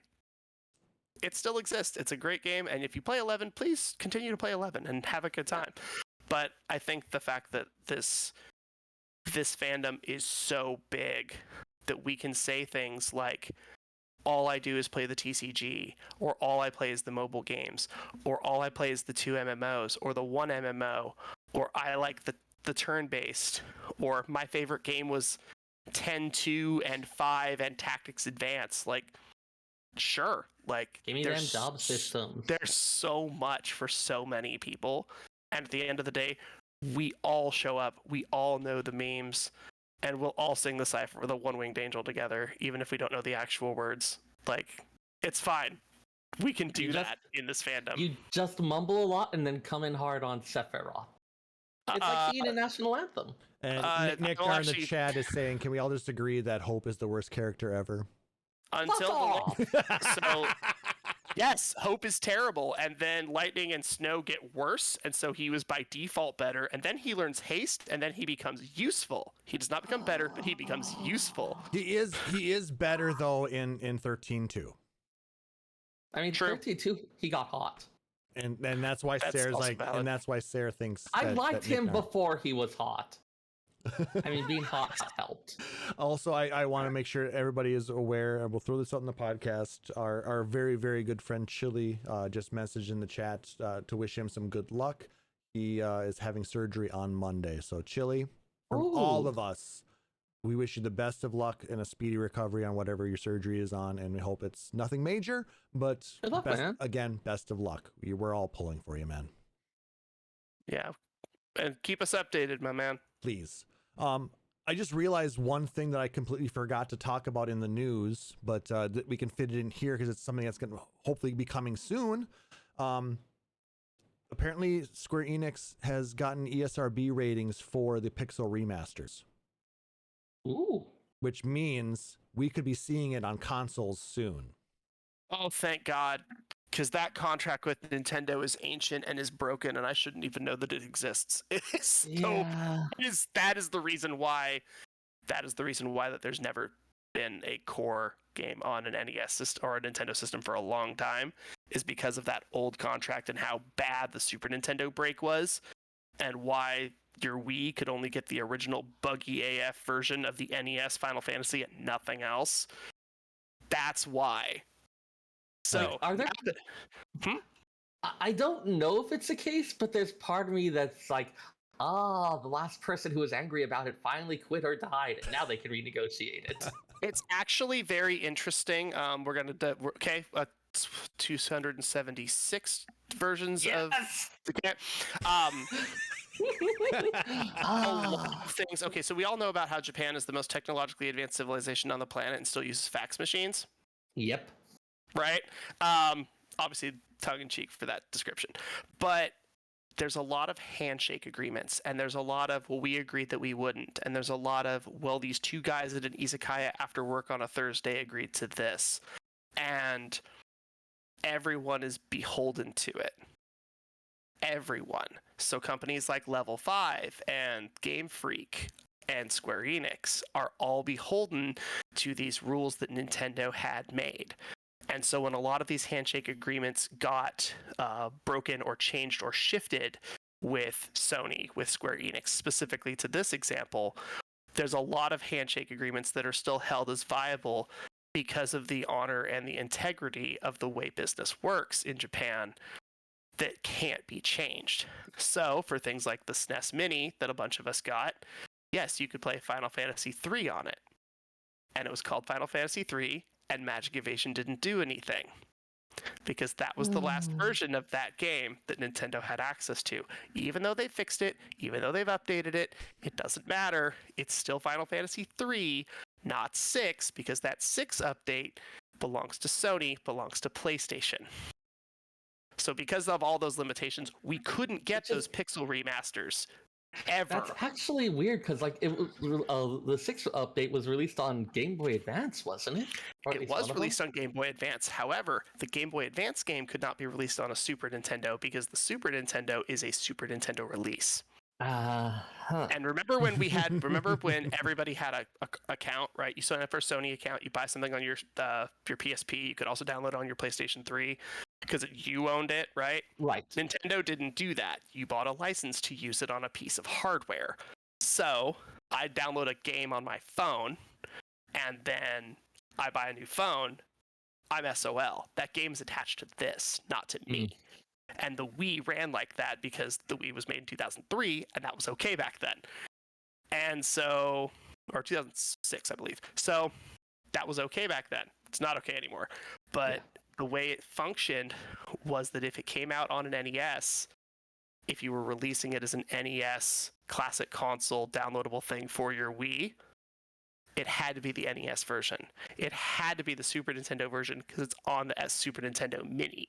still exists. It's a great game, and if you play 11, please continue to play 11 and have a good time. But I think the fact that this fandom is so big that we can say things like, all I do is play the TCG, or all I play is the mobile games, or all I play is the 2 MMOs, or the 1 MMO, or I like the turn-based, or my favorite game was 10-2 and 5 and Tactics Advance. Sure. Give me them job systems. There's so much for so many people, and at the end of the day, we all show up, we all know the memes, and we'll all sing the cipher with a One-Winged Angel together, even if we don't know the actual words. It's fine. We can do that in this fandom. You just mumble a lot and then come in hard on Sephiroth. It's like singing a national anthem. And Nick Nar in the chat is saying, can we all just agree that Hope is the worst character ever? Until Yes, Hope is terrible, and then Lightning and Snow get worse, and so he was by default better, and then he learns Haste, and then he becomes useful. He does not become better, but he becomes useful. He is better though in 13 too. I mean, True. 32, he got hot. And that's why That's Seyrr's also like, valid. and that's why Seyrr thinks I that, liked that Nick him Nard- before he was hot. I mean, being hot helped. Also, I want to make sure everybody is aware, and we'll throw this out in the podcast. Our very, very good friend Chili just messaged in the chat to wish him some good luck. He is having surgery on Monday. So, Chili, from all of us, we wish you the best of luck and a speedy recovery on whatever your surgery is on, and we hope it's nothing major, but Good luck, man. again, best of luck. We're all pulling for you, man. Yeah, and keep us updated, my man. Please. I just realized one thing that I completely forgot to talk about in the news, but that we can fit it in here because it's something that's going to hopefully be coming soon. Apparently, Square Enix has gotten ESRB ratings for the Pixel remasters. Ooh. Which means we could be seeing it on consoles soon. Oh, thank God, because that contract with Nintendo is ancient and is broken, and I shouldn't even know that it exists. It's so that is the reason why that there's never been a core game on an NES system or a Nintendo system for a long time, is because of that old contract and how bad the Super Nintendo break was, and why your Wii could only get the original buggy AF version of the NES Final Fantasy and nothing else. That's why. So, are there? I don't know if it's the case, but there's part of me that's like, the last person who was angry about it finally quit or died, and now they can renegotiate it. It's actually very interesting. We're gonna 276 versions of the game. A lot of things. Okay, so we all know about how Japan is the most technologically advanced civilization on the planet and still uses fax machines. Yep. Right? Obviously, tongue in cheek for that description. But there's a lot of handshake agreements, and there's a lot of, well, we agreed that we wouldn't. And there's a lot of, well, these two guys at an izakaya after work on a Thursday agreed to this. And everyone is beholden to it. Everyone. So companies like Level 5 and Game Freak and Square Enix are all beholden to these rules that Nintendo had made. And so when a lot of these handshake agreements got broken or changed or shifted with Sony, with Square Enix, specifically to this example, there's a lot of handshake agreements that are still held as viable because of the honor and the integrity of the way business works in Japan that can't be changed. So for things like the SNES Mini that a bunch of us got, yes, you could play Final Fantasy III on it. And it was called Final Fantasy III, and Magic Evasion didn't do anything because that was the last version of that game that Nintendo had access to. Even though they fixed it, even though they've updated it, it doesn't matter. It's still Final Fantasy III, not 6, because that 6 update belongs to Sony, belongs to PlayStation. So because of all those limitations, we couldn't get those pixel remasters ever. That's actually weird because like the 6th update was released on Game Boy Advance, wasn't it? It was released on Game Boy Advance. However, the Game Boy Advance game could not be released on a Super Nintendo because the Super Nintendo is a Super Nintendo release. And remember when everybody had a account, right? You signed up for a Sony account, you buy something on your PSP, you could also download it on your PlayStation 3 because you owned it, right? Right. Nintendo didn't do that. You bought a license to use it on a piece of hardware. So I download a game on my phone, and then I buy a new phone. I'm SOL. That game's attached to this, not to me. And the Wii ran like that because the Wii was made in 2003, and that was okay back then. And so, or 2006, I believe. So that was okay back then. It's not okay anymore. But the way it functioned was that if it came out on an NES, if you were releasing it as an NES classic console downloadable thing for your Wii, it had to be the NES version. It had to be the Super Nintendo version because it's on the Super Nintendo Mini.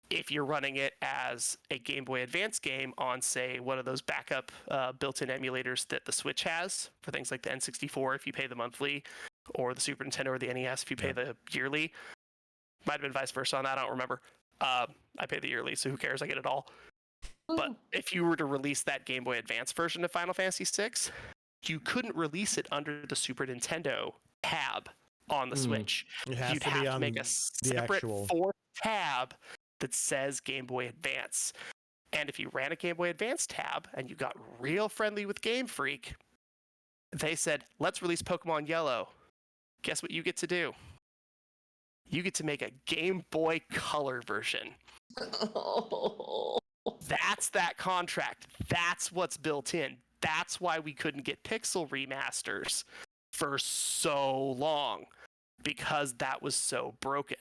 If you're running it as a Game Boy Advance game on, say, one of those backup built-in emulators that the Switch has for things like the N64 if you pay the monthly, or the Super Nintendo or the NES if you pay the yearly, Might have been vice versa on that. I don't remember. I pay the yearly, so who cares? I get it all. But if you were to release that Game Boy Advance version of Final Fantasy VI, you couldn't release it under the Super Nintendo tab on the Switch. It has You'd to be have to on make a the separate actual fourth tab that says Game Boy Advance. And if you ran a Game Boy Advance tab and you got real friendly with Game Freak, they said, let's release Pokemon Yellow. Guess what you get to do? You get to make a Game Boy Color version. That's that contract. That's what's built in. That's why we couldn't get pixel remasters for so long, because that was so broken.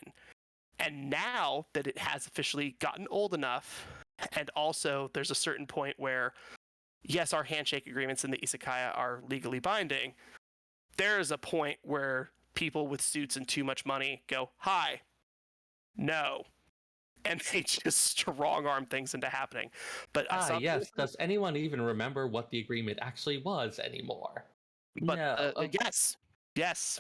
And now that it has officially gotten old enough, and also there's a certain point where, yes, our handshake agreements in the Izakaya are legally binding, there is a point where people with suits and too much money go, hi, no. And they just strong arm things into happening. But yes. Does anyone even remember what the agreement actually was anymore? But No. yes.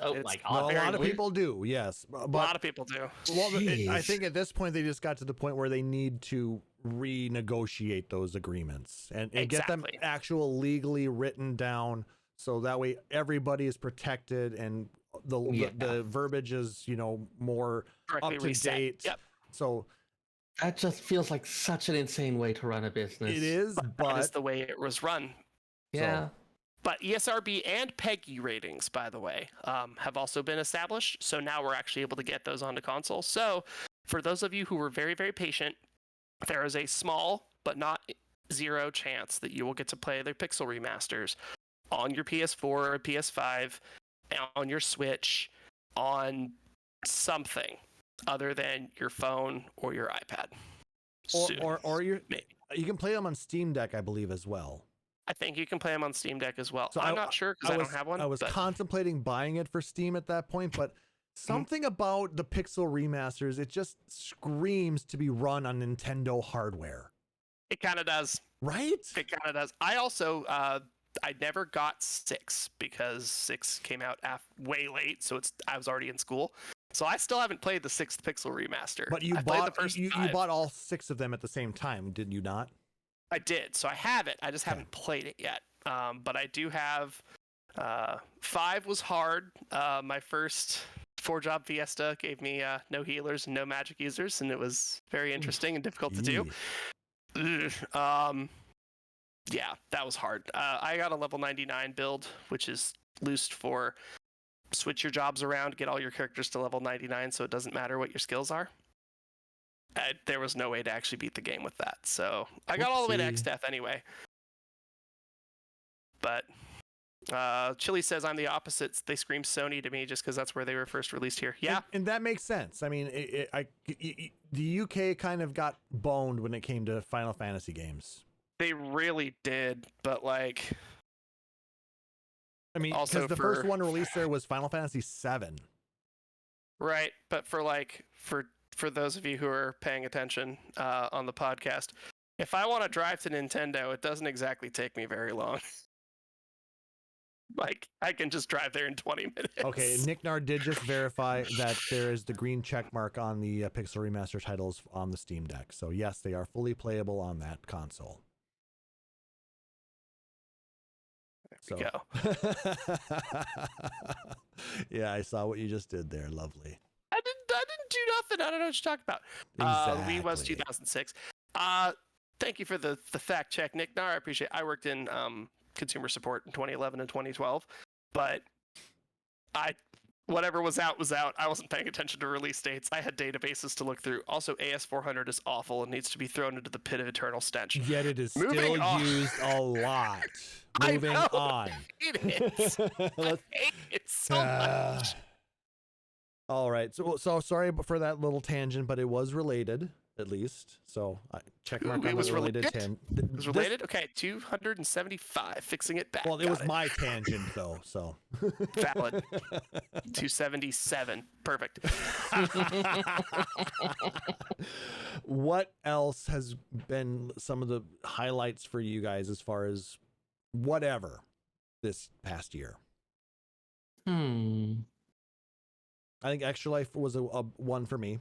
Oh my God. Well, a lot of weird. people do, yes. But, A lot of people do. well, I Jeez. think at this point they just got to the point where they need to renegotiate those agreements and get them Exactly. actual legally written down, so that way everybody is protected and the verbiage is, more Correctly up to reset. date. Yep. So That just feels like such an insane way to run a business. it is, That but is the way it was run. Yeah. But ESRB and PEGI ratings, by the way, have also been established. So now we're actually able to get those onto console. So for those of you who were very, very patient, there is a small but not zero chance that you will get to play their pixel remasters on your PS4 or PS5, on your Switch, on something other than your phone or your iPad. or you Maybe. can play them on Steam Deck, I believe, as well. I think you can play them on Steam Deck as well. So I'm not sure because I don't have one. I was but contemplating buying it for Steam at that point, but something about the pixel remasters, it just screams to be run on Nintendo hardware. it kind of does. Right? It kind of does. I also, I never got 6 because 6 came out way late, so I was already in school. So I still haven't played the 6th Pixel remaster. But you I played bought the first you 5. bought all 6 of them at the same time, did you not? I did. So I have it. I just Okay. haven't played it yet. But I do have 5 was hard. My first 4-job Fiesta gave me no healers and no magic users, and it was very interesting and difficult to do. Eesh. Yeah, that was hard. I got a level 99 build, which is loosed for switch your jobs around, get all your characters to level 99 so it doesn't matter what your skills are. There was no way to actually beat the game with that. So I got all the way to Whoopsie. X-Death anyway. But Chili says I'm the opposite. They scream Sony to me just because that's where they were first released here. Yeah, And that makes sense. I mean, the UK kind of got boned when it came to Final Fantasy games. they really did. But like, I mean, Also because the first one released there was Final Fantasy VII. right. But for those of you who are paying attention on the podcast, if I want to drive to Nintendo, it doesn't exactly take me very long. Like, I can just drive there in 20 minutes. Okay, Nick Nard did just verify that there is the green check mark on the Pixel Remaster titles on the Steam Deck. So yes, they are fully playable on that console. There we go. Yeah, I saw what you just did there. Lovely. I didn't do nothing. I don't know what you're talking about. Wii was Exactly. 2006. Thank you for the fact check, Nick. No, I appreciate it. I worked in consumer support in 2011 and 2012, but whatever was out was out. I wasn't paying attention to release dates. I had databases to look through. Also, AS400 is awful and needs to be thrown into the pit of eternal stench. Yet it is Moving still on. used a lot. I Moving know. on. It is. I hate it so much. All right. So sorry for that little tangent, but it was related, at least. So check mark Ooh, on it was the related related? It was related? Okay, 275. Fixing it back. Well, it Got was my tangent, though. So Valid. 277. Perfect. What else has been some of the highlights for you guys as far as whatever this past year? Hmm. I think Extra Life was a one for me.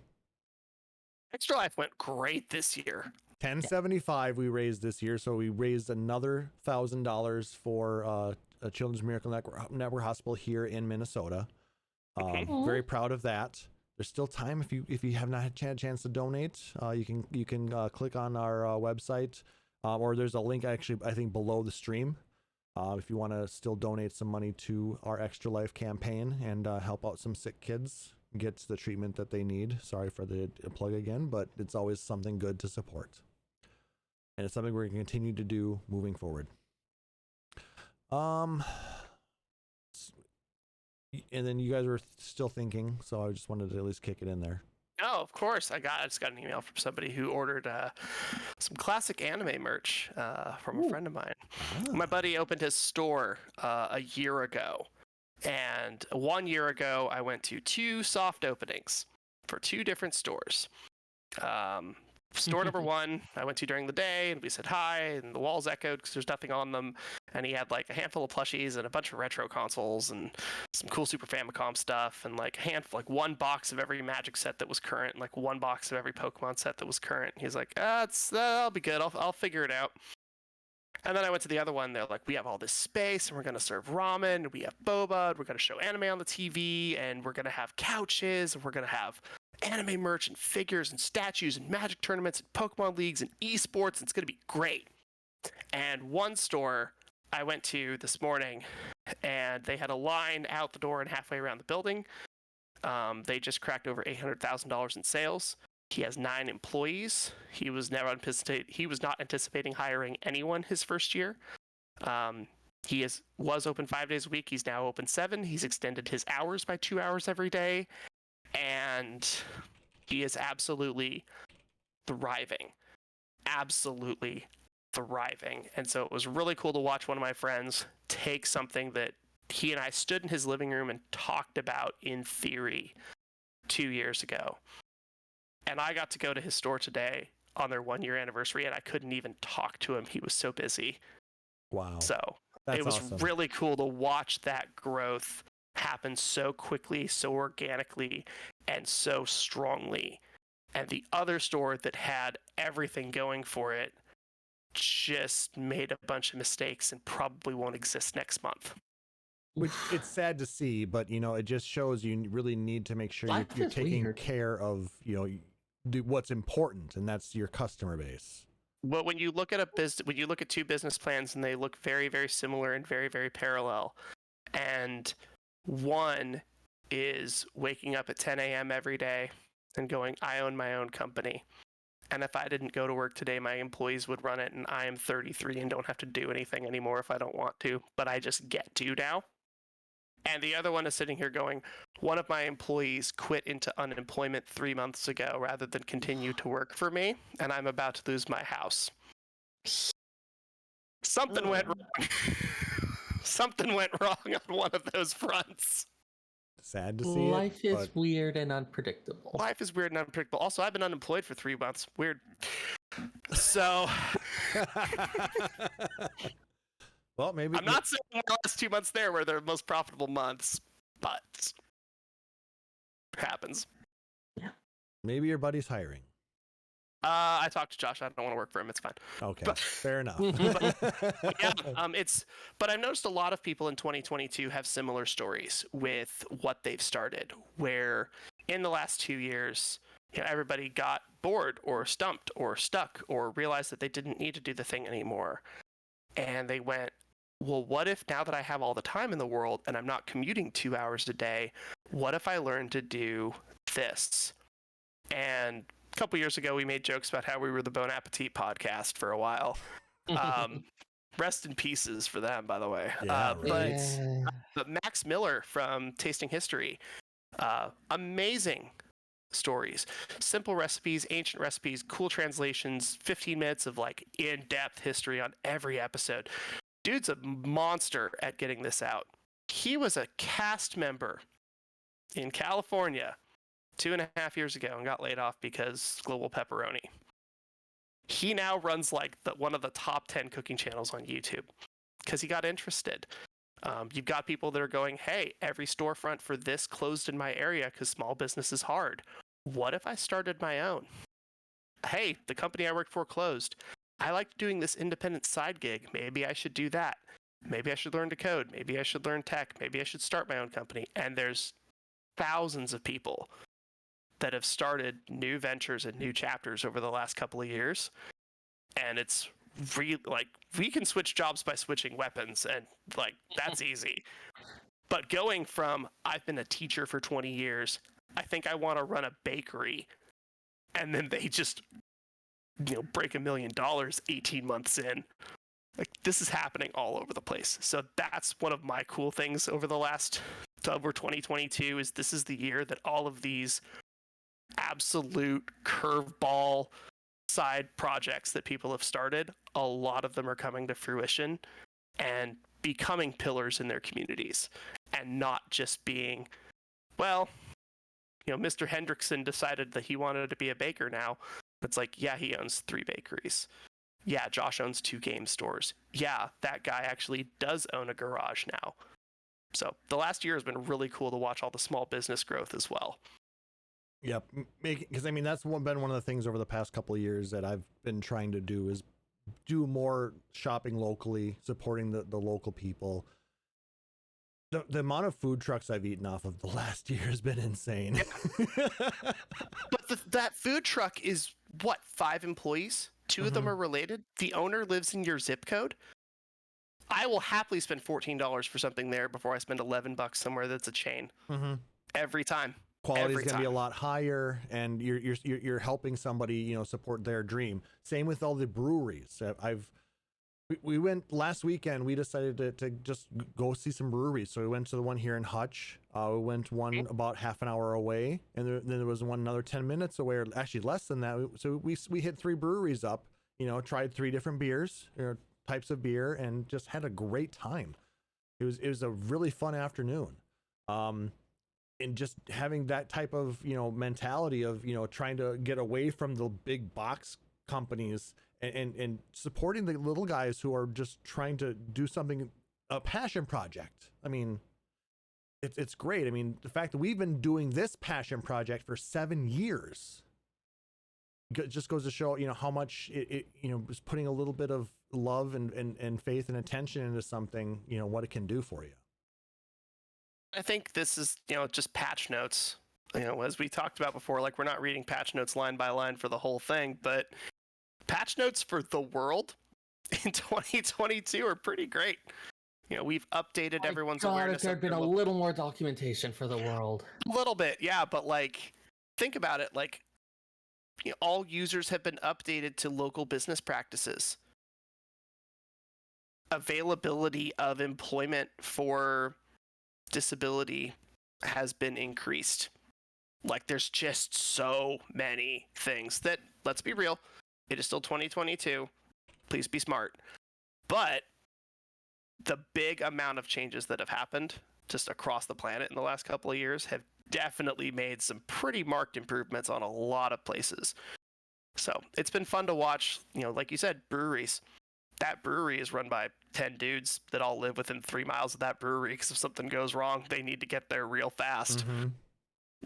Extra Life went great this year. 1075 we raised this year, so we raised another $1,000 for a Children's Miracle Network Hospital here in Minnesota. Very proud of that. There's still time if you have not had a chance to donate. You can click on our website, or there's a link actually I think below the stream. If you want to still donate some money to our Extra Life campaign and help out some sick kids get the treatment that they need. Sorry for the plug again, but it's always something good to support. And it's something we're going to continue to do moving forward. And then you guys were still thinking, so I just wanted to at least kick it in there. Oh, of course. I just got an email from somebody who ordered some classic anime merch from a friend of mine. My buddy opened his store a year ago. And 1 year ago, I went to 2 soft openings for 2 different stores. Store number 1, I went to during the day, and we said hi, and the walls echoed because there's nothing on them. And he had like a handful of plushies and a bunch of retro consoles and some cool Super Famicom stuff, and like a handful, like 1 box of every Magic set that was current, and like 1 box of every Pokemon set that was current. He's like, that'll be good. I'll figure it out. And then I went to the other one. They're like, we have all this space, and we're going to serve ramen, and we have boba, and we're going to show anime on the TV, and we're going to have couches, and we're going to have anime merch and figures and statues and Magic tournaments and Pokemon leagues and esports, and it's going to be great. And one store I went to this morning, and they had a line out the door and halfway around the building. They just cracked over $800,000 in sales. He has 9 employees. He was not anticipating hiring anyone his first year. He was open 5 days a week. He's now open 7. He's extended his hours by 2 hours every day, and he is absolutely thriving. Absolutely thriving. And so it was really cool to watch one of my friends take something that he and I stood in his living room and talked about in theory 2 years ago. And I got to go to his store today on their 1-year anniversary, and I couldn't even talk to him. He was so busy. Wow. So it was awesome. Really cool to watch that growth happen so quickly, so organically, and so strongly. And the other store that had everything going for it just made a bunch of mistakes and probably won't exist next month. Which it's sad to see, but it just shows you really need to make sure you're taking care of what's important, and that's your customer base. Well, when you look at when you look at 2 business plans and they look very, very similar and very, very parallel, and one is waking up at 10 a.m. every day and going, I own my own company. And if I didn't go to work today, my employees would run it, and I am 33 and don't have to do anything anymore if I don't want to, but I just get to now. And the other one is sitting here going, one of my employees quit into unemployment 3 months ago rather than continue to work for me, and I'm about to lose my house. Something went wrong. Something went wrong on one of those fronts. Sad to see. Life is weird and unpredictable. Life is weird and unpredictable. Also, I've been unemployed for 3 months. Weird. So... Well, maybe I'm not saying the last 2 months there were their most profitable months, but it happens. Yeah. Maybe your buddy's hiring. I talked to Josh. I don't want to work for him. It's fine. Okay, fair enough. But I've noticed a lot of people in 2022 have similar stories with what they've started, where in the last 2 years, everybody got bored or stumped or stuck or realized that they didn't need to do the thing anymore. And they went, well, what if now that I have all the time in the world and I'm not commuting 2 hours a day, what if I learn to do this? And a couple years ago, we made jokes about how we were the Bon Appetit podcast for a while. Rest in pieces for them, by the way. Yeah, but Max Miller from Tasting History, amazing stories, simple recipes, ancient recipes, cool translations, 15 minutes of like in-depth history on every episode. Dude's a monster at getting this out. He was a cast member in California 2.5 years ago and got laid off because global pepperoni. He now runs like one of the top 10 cooking channels on YouTube because he got interested. You've got people that are going, hey, every storefront for this closed in my area because small business is hard. What if I started my own? hey, the company I worked for closed. I like doing this independent side gig. Maybe I should do that. Maybe I should learn to code. Maybe I should learn tech. Maybe I should start my own company. And there's thousands of people that have started new ventures and new chapters over the last couple of years. And it's really like, we can switch jobs by switching weapons, and like, that's easy. But going from, I've been a teacher for 20 years, I think I want to run a bakery, and then they just, break $1 million 18 months in. Like, this is happening all over the place. So that's one of my cool things over 2022 is this is the year that all of these absolute curveball side projects that people have started, a lot of them are coming to fruition and becoming pillars in their communities, and not just being, well, Mr. Hendrickson decided that he wanted to be a baker now. It's like, yeah, he owns 3 bakeries. Yeah, Josh owns 2 game stores. Yeah, that guy actually does own a garage now. So the last year has been really cool to watch all the small business growth as well. Yep, because I mean that's been one of the things over the past couple of years that I've been trying to do is do more shopping locally, supporting the local people. The amount of food trucks I've eaten off of the last year has been insane. Yeah. But that food truck is what, 5 employees? 2 of them are related. The owner lives in your zip code. I will happily spend $14 for something there before I spend $11 somewhere that's a chain. Every time. Quality is going to be a lot higher, and you're helping somebody support their dream. Same with all the breweries. We went last weekend. We decided to just go see some breweries. So we went to the one here in Hutch. We went one about half an hour away, and then there was one another 10 minutes away, or actually less than that. So we hit 3 breweries up. Tried 3 different beers, types of beer, and just had a great time. It was a really fun afternoon. And just having that type of mentality of trying to get away from the big box companies and supporting the little guys who are just trying to do something, a passion project. I mean, it's great. I mean, the fact that we've been doing this passion project for 7 years just goes to show how much it is putting a little bit of love and faith and attention into something, what it can do for you. I think this is, just patch notes. As we talked about before, like, we're not reading patch notes line by line for the whole thing, but patch notes for the world in 2022 are pretty great. We've updated everyone's awareness. If there'd been a little more documentation for the world. A little bit, yeah, but like, think about it. Like, all users have been updated to local business practices. Availability of employment for disability has been increased. Like, there's just so many things that, let's be real, it is still 2022. Please be smart. But the big amount of changes that have happened just across the planet in the last couple of years have definitely made some pretty marked improvements on a lot of places. So it's been fun to watch, like you said, breweries. That brewery is run by 10 dudes that all live within 3 miles of that brewery, because if something goes wrong, they need to get there real fast.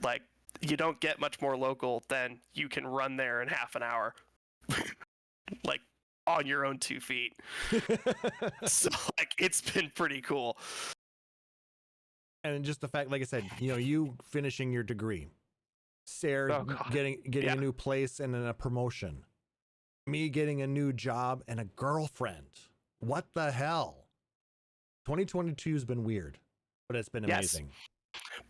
Like, you don't get much more local than you can run there in half an hour. Like, on your own 2 feet. So, like, it's been pretty cool. And just the fact, like I said, you finishing your degree, Seyrr getting a new place and then a promotion, me getting a new job and a girlfriend. What the hell? 2022 has been weird, but it's been amazing.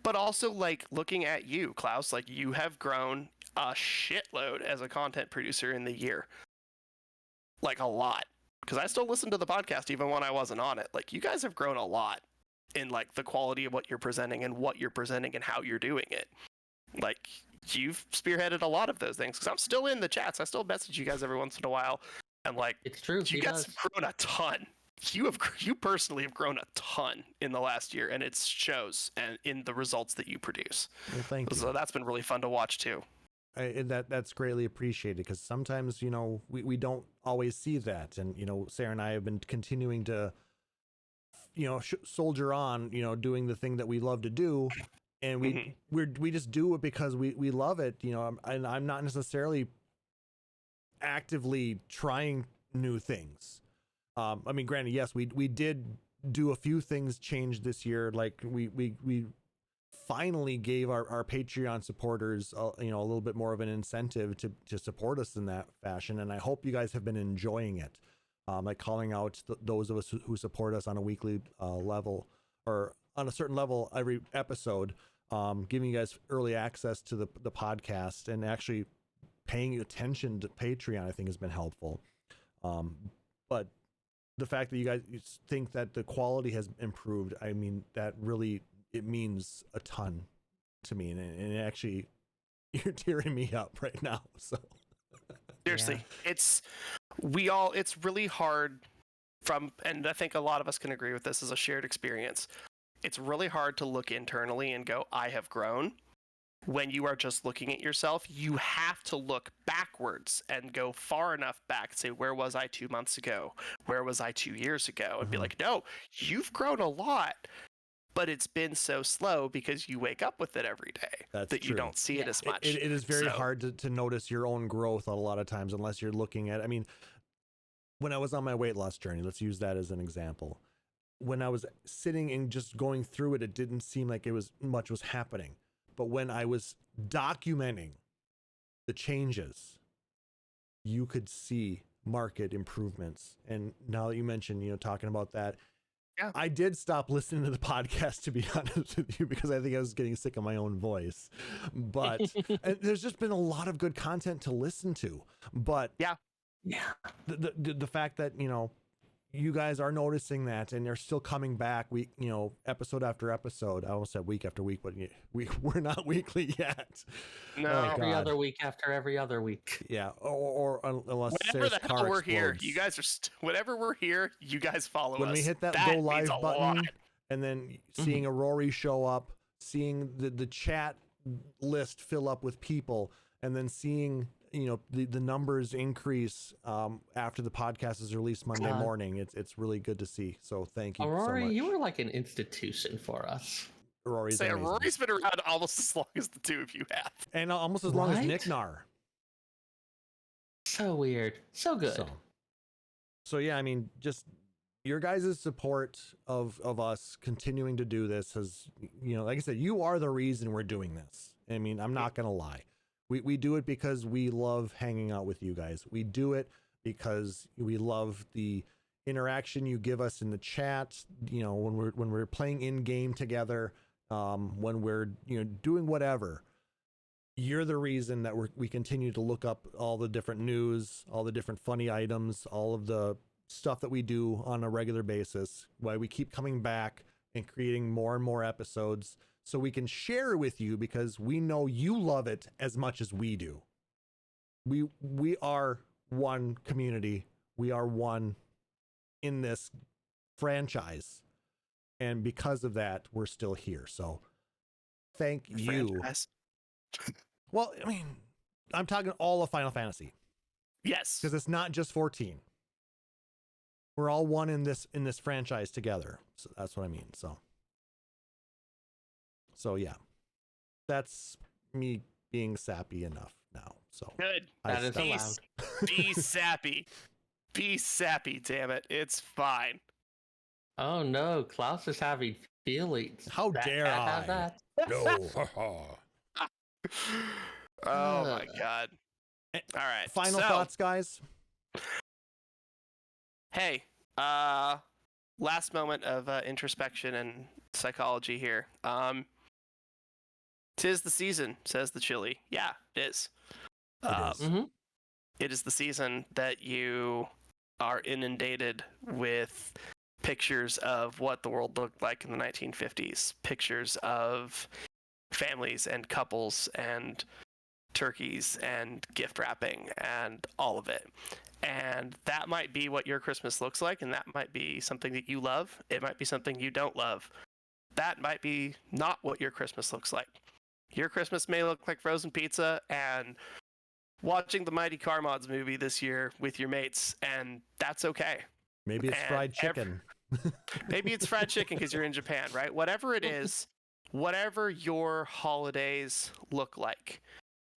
But also, like, looking at you, Klauss, like, you have grown a shitload as a content producer in the year. Like, a lot. Because I still listen to the podcast even when I wasn't on it. Like, you guys have grown a lot in, like, the quality of what you're presenting and how you're doing it. Like, you've spearheaded a lot of those things, because I'm still in the chats. I still message you guys every once in a while, and like, it's true. You guys have grown a ton. You personally have grown a ton in the last year, and it shows and in the results that you produce. Well, thank you. So that's been really fun to watch too. That's greatly appreciated, because sometimes we don't always see that, and Seyrr and I have been continuing to soldier on, doing the thing that we love to do. And we just do it because we love it, and I'm not necessarily actively trying new things. I mean, granted, yes, we did do a few things change this year. Like we finally gave our Patreon supporters, a little bit more of an incentive to support us in that fashion. And I hope you guys have been enjoying it. Like calling out those of us who support us on a weekly level or on a certain level every episode, giving you guys early access to the podcast and actually paying attention to Patreon, I think has been helpful. But the fact that you guys think that the quality has improved, I mean, that really, it means a ton to me. And actually, you're tearing me up right now. So Seriously, it's really hard and I think a lot of us can agree with this as a shared experience. It's really hard to look internally and go, I have grown. When you are just looking at yourself, you have to look backwards and go far enough back and say, where was I 2 months ago? Where was I 2 years ago? And be like, no, you've grown a lot, but it's been so slow because you wake up with it every day. That's that true. You don't see it as much. It is very hard to notice your own growth a lot of times unless you're looking at, I mean, when I was on my weight loss journey, let's use that as an example. When I was sitting and just going through it, it didn't seem like much was happening. But when I was documenting the changes, you could see market improvements. And now that you mentioned, talking about that, yeah. I did stop listening to the podcast, to be honest with you, because I think I was getting sick of my own voice. But and there's just been a lot of good content to listen to. But yeah, the fact that, you guys are noticing that and they're still coming back episode after episode. I almost said week after week, but we're not weekly yet. No, every other week after every other week. Yeah, or unless whenever the hell we're explodes. here, you guys are whenever we're here, you guys follow us. When we hit that go live button, and then seeing a Rory show up, seeing the chat list fill up with people, and then seeing the numbers increase after the podcast is released Monday morning. It's really good to see. So thank you Rory, so much. you were like an institution for us. Rory's been around almost as long as the two of you have. And almost as long as Nick Nar. So weird. So good. So yeah, I mean, just your guys' support of us continuing to do this has, like I said, you are the reason we're doing this. I mean, I'm not going to lie. We do it because we love hanging out with you guys. We do it because we love the interaction you give us in the chat, when we're playing in game together, when we're, doing whatever. You're the reason that we continue to look up all the different news, all the different funny items, all of the stuff that we do on a regular basis, why we keep coming back and creating more and more episodes so we can share with you, because we know you love it as much as we do. We are one community. We are one in this franchise. And because of that, we're still here. So thank you. Well, I mean, I'm talking all of Final Fantasy. Yes. Because it's not just 14. We're all one in this franchise together. So that's what I mean. So yeah, that's me being sappy enough now. So good. That is allowed. Be sappy. Be sappy, damn it. It's fine. Oh no, Klauss is having feelings. How dare I? No. Oh my god. All right. Final thoughts, guys. Hey, last moment of introspection and psychology here. 'Tis the season, says the chili. Yeah, it is. It is the season that you are inundated with pictures of what the world looked like in the 1950s. Pictures of families and couples and turkeys and gift wrapping and all of it. And that might be what your Christmas looks like, and that might be something that you love. It might be something you don't love. That might be not what your Christmas looks like. Your Christmas may look like frozen pizza and watching the Mighty Car Mods movie this year with your mates, and that's okay. Maybe it's fried chicken. Maybe it's fried chicken because you're in Japan, right? Whatever it is, whatever your holidays look like,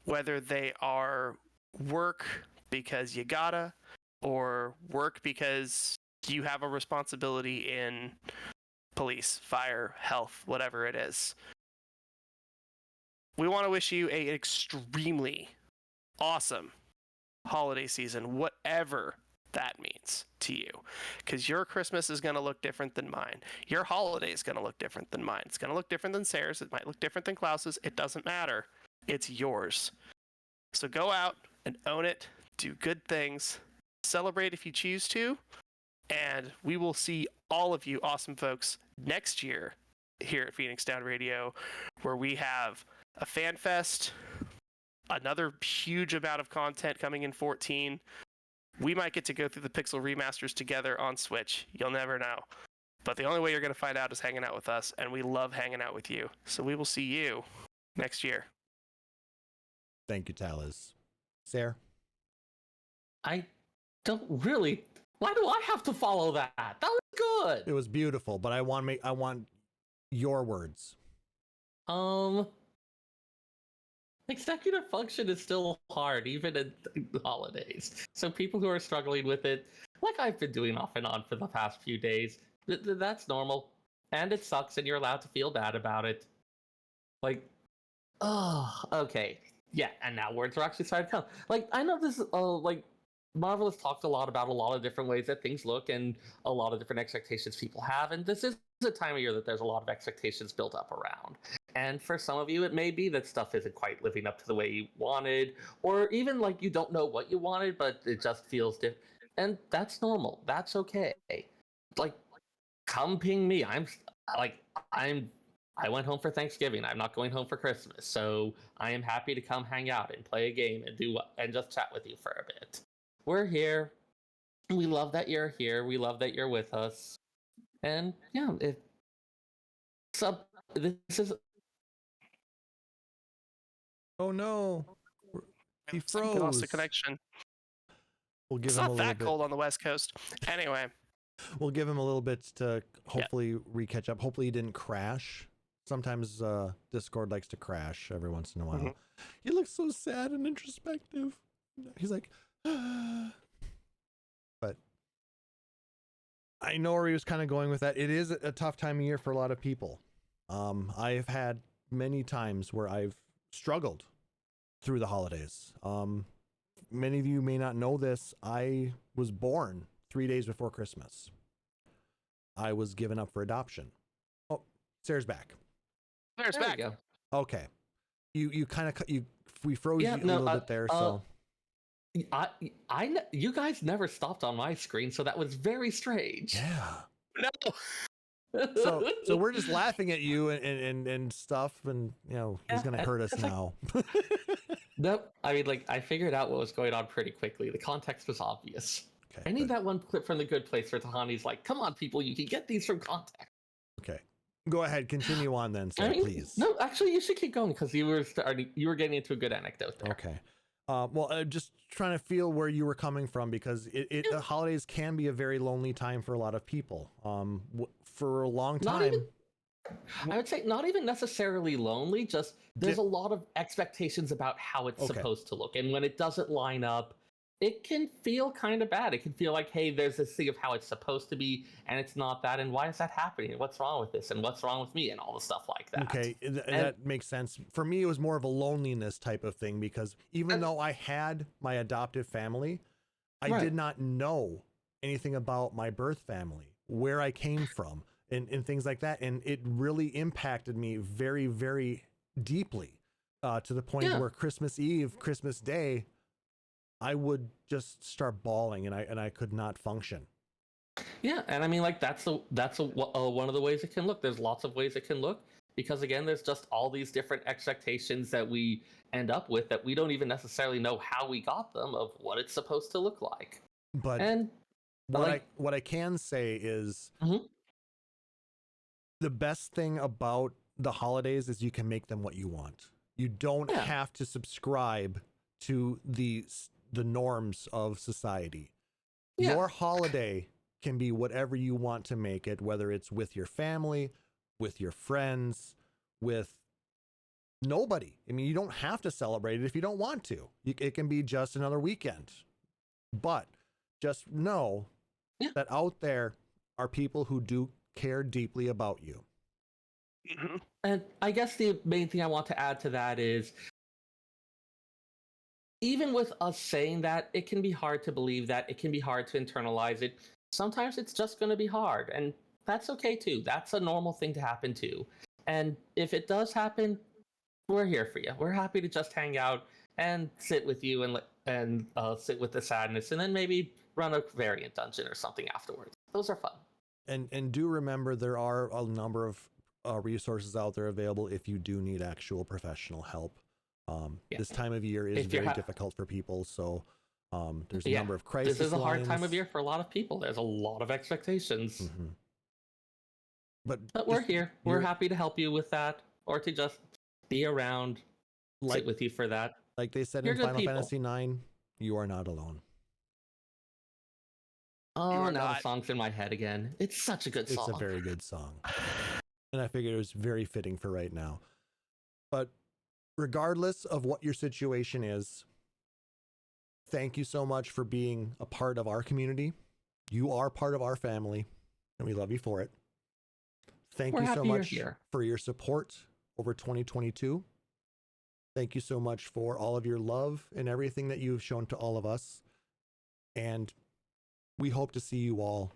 whether they are work, because you gotta, or work because you have a responsibility in police, fire, health, whatever it is. We want to wish you an extremely awesome holiday season, whatever that means to you, because your Christmas is going to look different than mine. Your holiday is going to look different than mine. It's going to look different than Seyrr's. It might look different than Klauss's. It doesn't matter. It's yours. So go out and own it. Do good things. Celebrate if you choose to. And we will see all of you awesome folks next year here at Phoenix Down Radio, where we have a fan fest, another huge amount of content coming in 14. We might get to go through the Pixel remasters together on Switch. You'll never know. But the only way you're going to find out is hanging out with us, and we love hanging out with you. So we will see you next year. Thank you, Taliz. Seyrr? I don't really. Why do I have to follow that? That was good. It was beautiful, but I want your words. Executive function is still hard, even in the holidays. So people who are struggling with it, like I've been doing off and on for the past few days, that's normal. And it sucks, and you're allowed to feel bad about it. Like, oh, okay. Yeah, and now words are actually starting to come. Like, I know this, like, Marvel has talked a lot about a lot of different ways that things look and a lot of different expectations people have, and this is a time of year that there's a lot of expectations built up around. And for some of you, it may be that stuff isn't quite living up to the way you wanted, or even like you don't know what you wanted, but it just feels different. And that's normal. That's okay. Like, come ping me. I went home for Thanksgiving. I'm not going home for Christmas, so I am happy to come hang out and play a game and just chat with you for a bit. We're here. We love that you're here. We love that you're with us. And yeah, this is. Oh no, he froze. We lost the connection. We'll give It's him not a little that bit. cold on the West Coast. Anyway. We'll give him a little bit to hopefully re-catch up. Hopefully he didn't crash. Sometimes Discord likes to crash every once in a while. Mm-hmm. He looks so sad and introspective. He's like, but I know where he was kind of going with that. It is a tough time of year for a lot of people. I've had many times where I've struggled through the holidays. Many of you may not know this. I was born 3 days before Christmas. I was given up for adoption. Oh, Seyrr's back. Seyrr's back. Go. Okay. You kind of we froze you a little bit there. So you guys never stopped on my screen, so that was very strange. Yeah. No. So we're just laughing at you and stuff, and he's gonna hurt us now. Nope. I mean, like, I figured out what was going on pretty quickly. The context was obvious. Okay, I need that one clip from The Good Place where Tahani's like, "Come on, people, you can get these from context." Okay, go ahead, continue on then, Seyrr, please. No, actually, you should keep going because you were getting into a good anecdote there. Okay. Well, just trying to feel where you were coming from, because the holidays can be a very lonely time for a lot of people. For a long time. I would say not even necessarily lonely, just there's a lot of expectations about how it's supposed to look. And when it doesn't line up, it can feel kind of bad. It can feel like, hey, there's this thing of how it's supposed to be, and it's not that. And why is that happening? What's wrong with this? And what's wrong with me? And all the stuff like that. Okay, that makes sense. For me, it was more of a loneliness type of thing, because even though I had my adoptive family, I did not know anything about my birth family, where I came from, and things like that. And it really impacted me very, very deeply, to the point where Christmas Eve, Christmas Day, I would just start bawling, and I could not function. Yeah, and I mean, like, that's one of the ways it can look. There's lots of ways it can look, because again, there's just all these different expectations that we end up with that we don't even necessarily know how we got them, of what it's supposed to look like. But what I can say is, the best thing about the holidays is you can make them what you want. You don't have to subscribe to the norms of society. Your holiday can be whatever you want to make it, whether it's with your family, with your friends, with nobody. I mean, you don't have to celebrate it if you don't want to. It can be just another weekend. But just know that out there are people who do care deeply about you. Mm-hmm. And I guess the main thing I want to add to that is, even with us saying that, it can be hard to believe that, it can be hard to internalize it. Sometimes it's just going to be hard, and that's okay too. That's a normal thing to happen too. And if it does happen, we're here for you. We're happy to just hang out and sit with you and sit with the sadness, and then maybe run a variant dungeon or something afterwards. Those are fun. And do remember, there are a number of resources out there available if you do need actual professional help. This time of year is very difficult for people, so there's a number of crisis This is a hard lines. time of year for a lot of people. There's a lot of expectations. Mm-hmm. But we're here. We're happy to help you with that, or to just be around, sit with you for that. Like they said You're in good Final people. Fantasy IX, you are not alone. Oh, now the song's in my head again. It's such a good song. It's a very good song. And I figured it was very fitting for right now. But regardless of what your situation is, thank you so much for being a part of our community. You are part of our family, and we love you for it. Thank you so much for your support over 2022. Thank you so much for all of your love and everything that you've shown to all of us. And we hope to see you all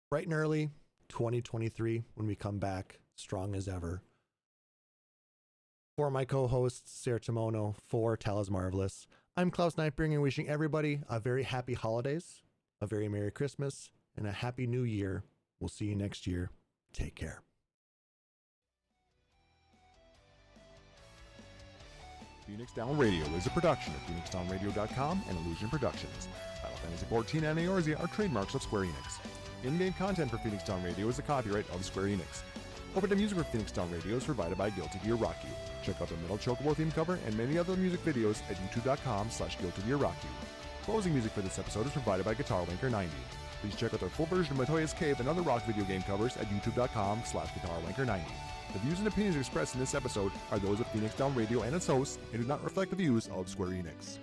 bright and early 2023 when we come back strong as ever. For my co-hosts, Seyrr Timono, for Taliz Marvelous, I'm Klauss Nightbringer, wishing everybody a very happy holidays, a very Merry Christmas, and a Happy New Year. We'll see you next year. Take care. Phoenix Down Radio is a production of PhoenixDownRadio.com and Illusion Productions. Final Fantasy XIV and Eorzea are trademarks of Square Enix. In-game content for Phoenix Down Radio is the copyright of Square Enix. Opening music for Phoenix Down Radio is provided by Guilty Gear Rock You. Check out the Metal Chocobo theme cover and many other music videos at youtube.com/GuiltyGearRockYou. Closing music for this episode is provided by GuitarWanker90. Please check out their full version of Matoya's Cave and other rock video game covers at youtube.com/GuitarWanker90. The views and opinions expressed in this episode are those of Phoenix Down Radio and its hosts and do not reflect the views of Square Enix.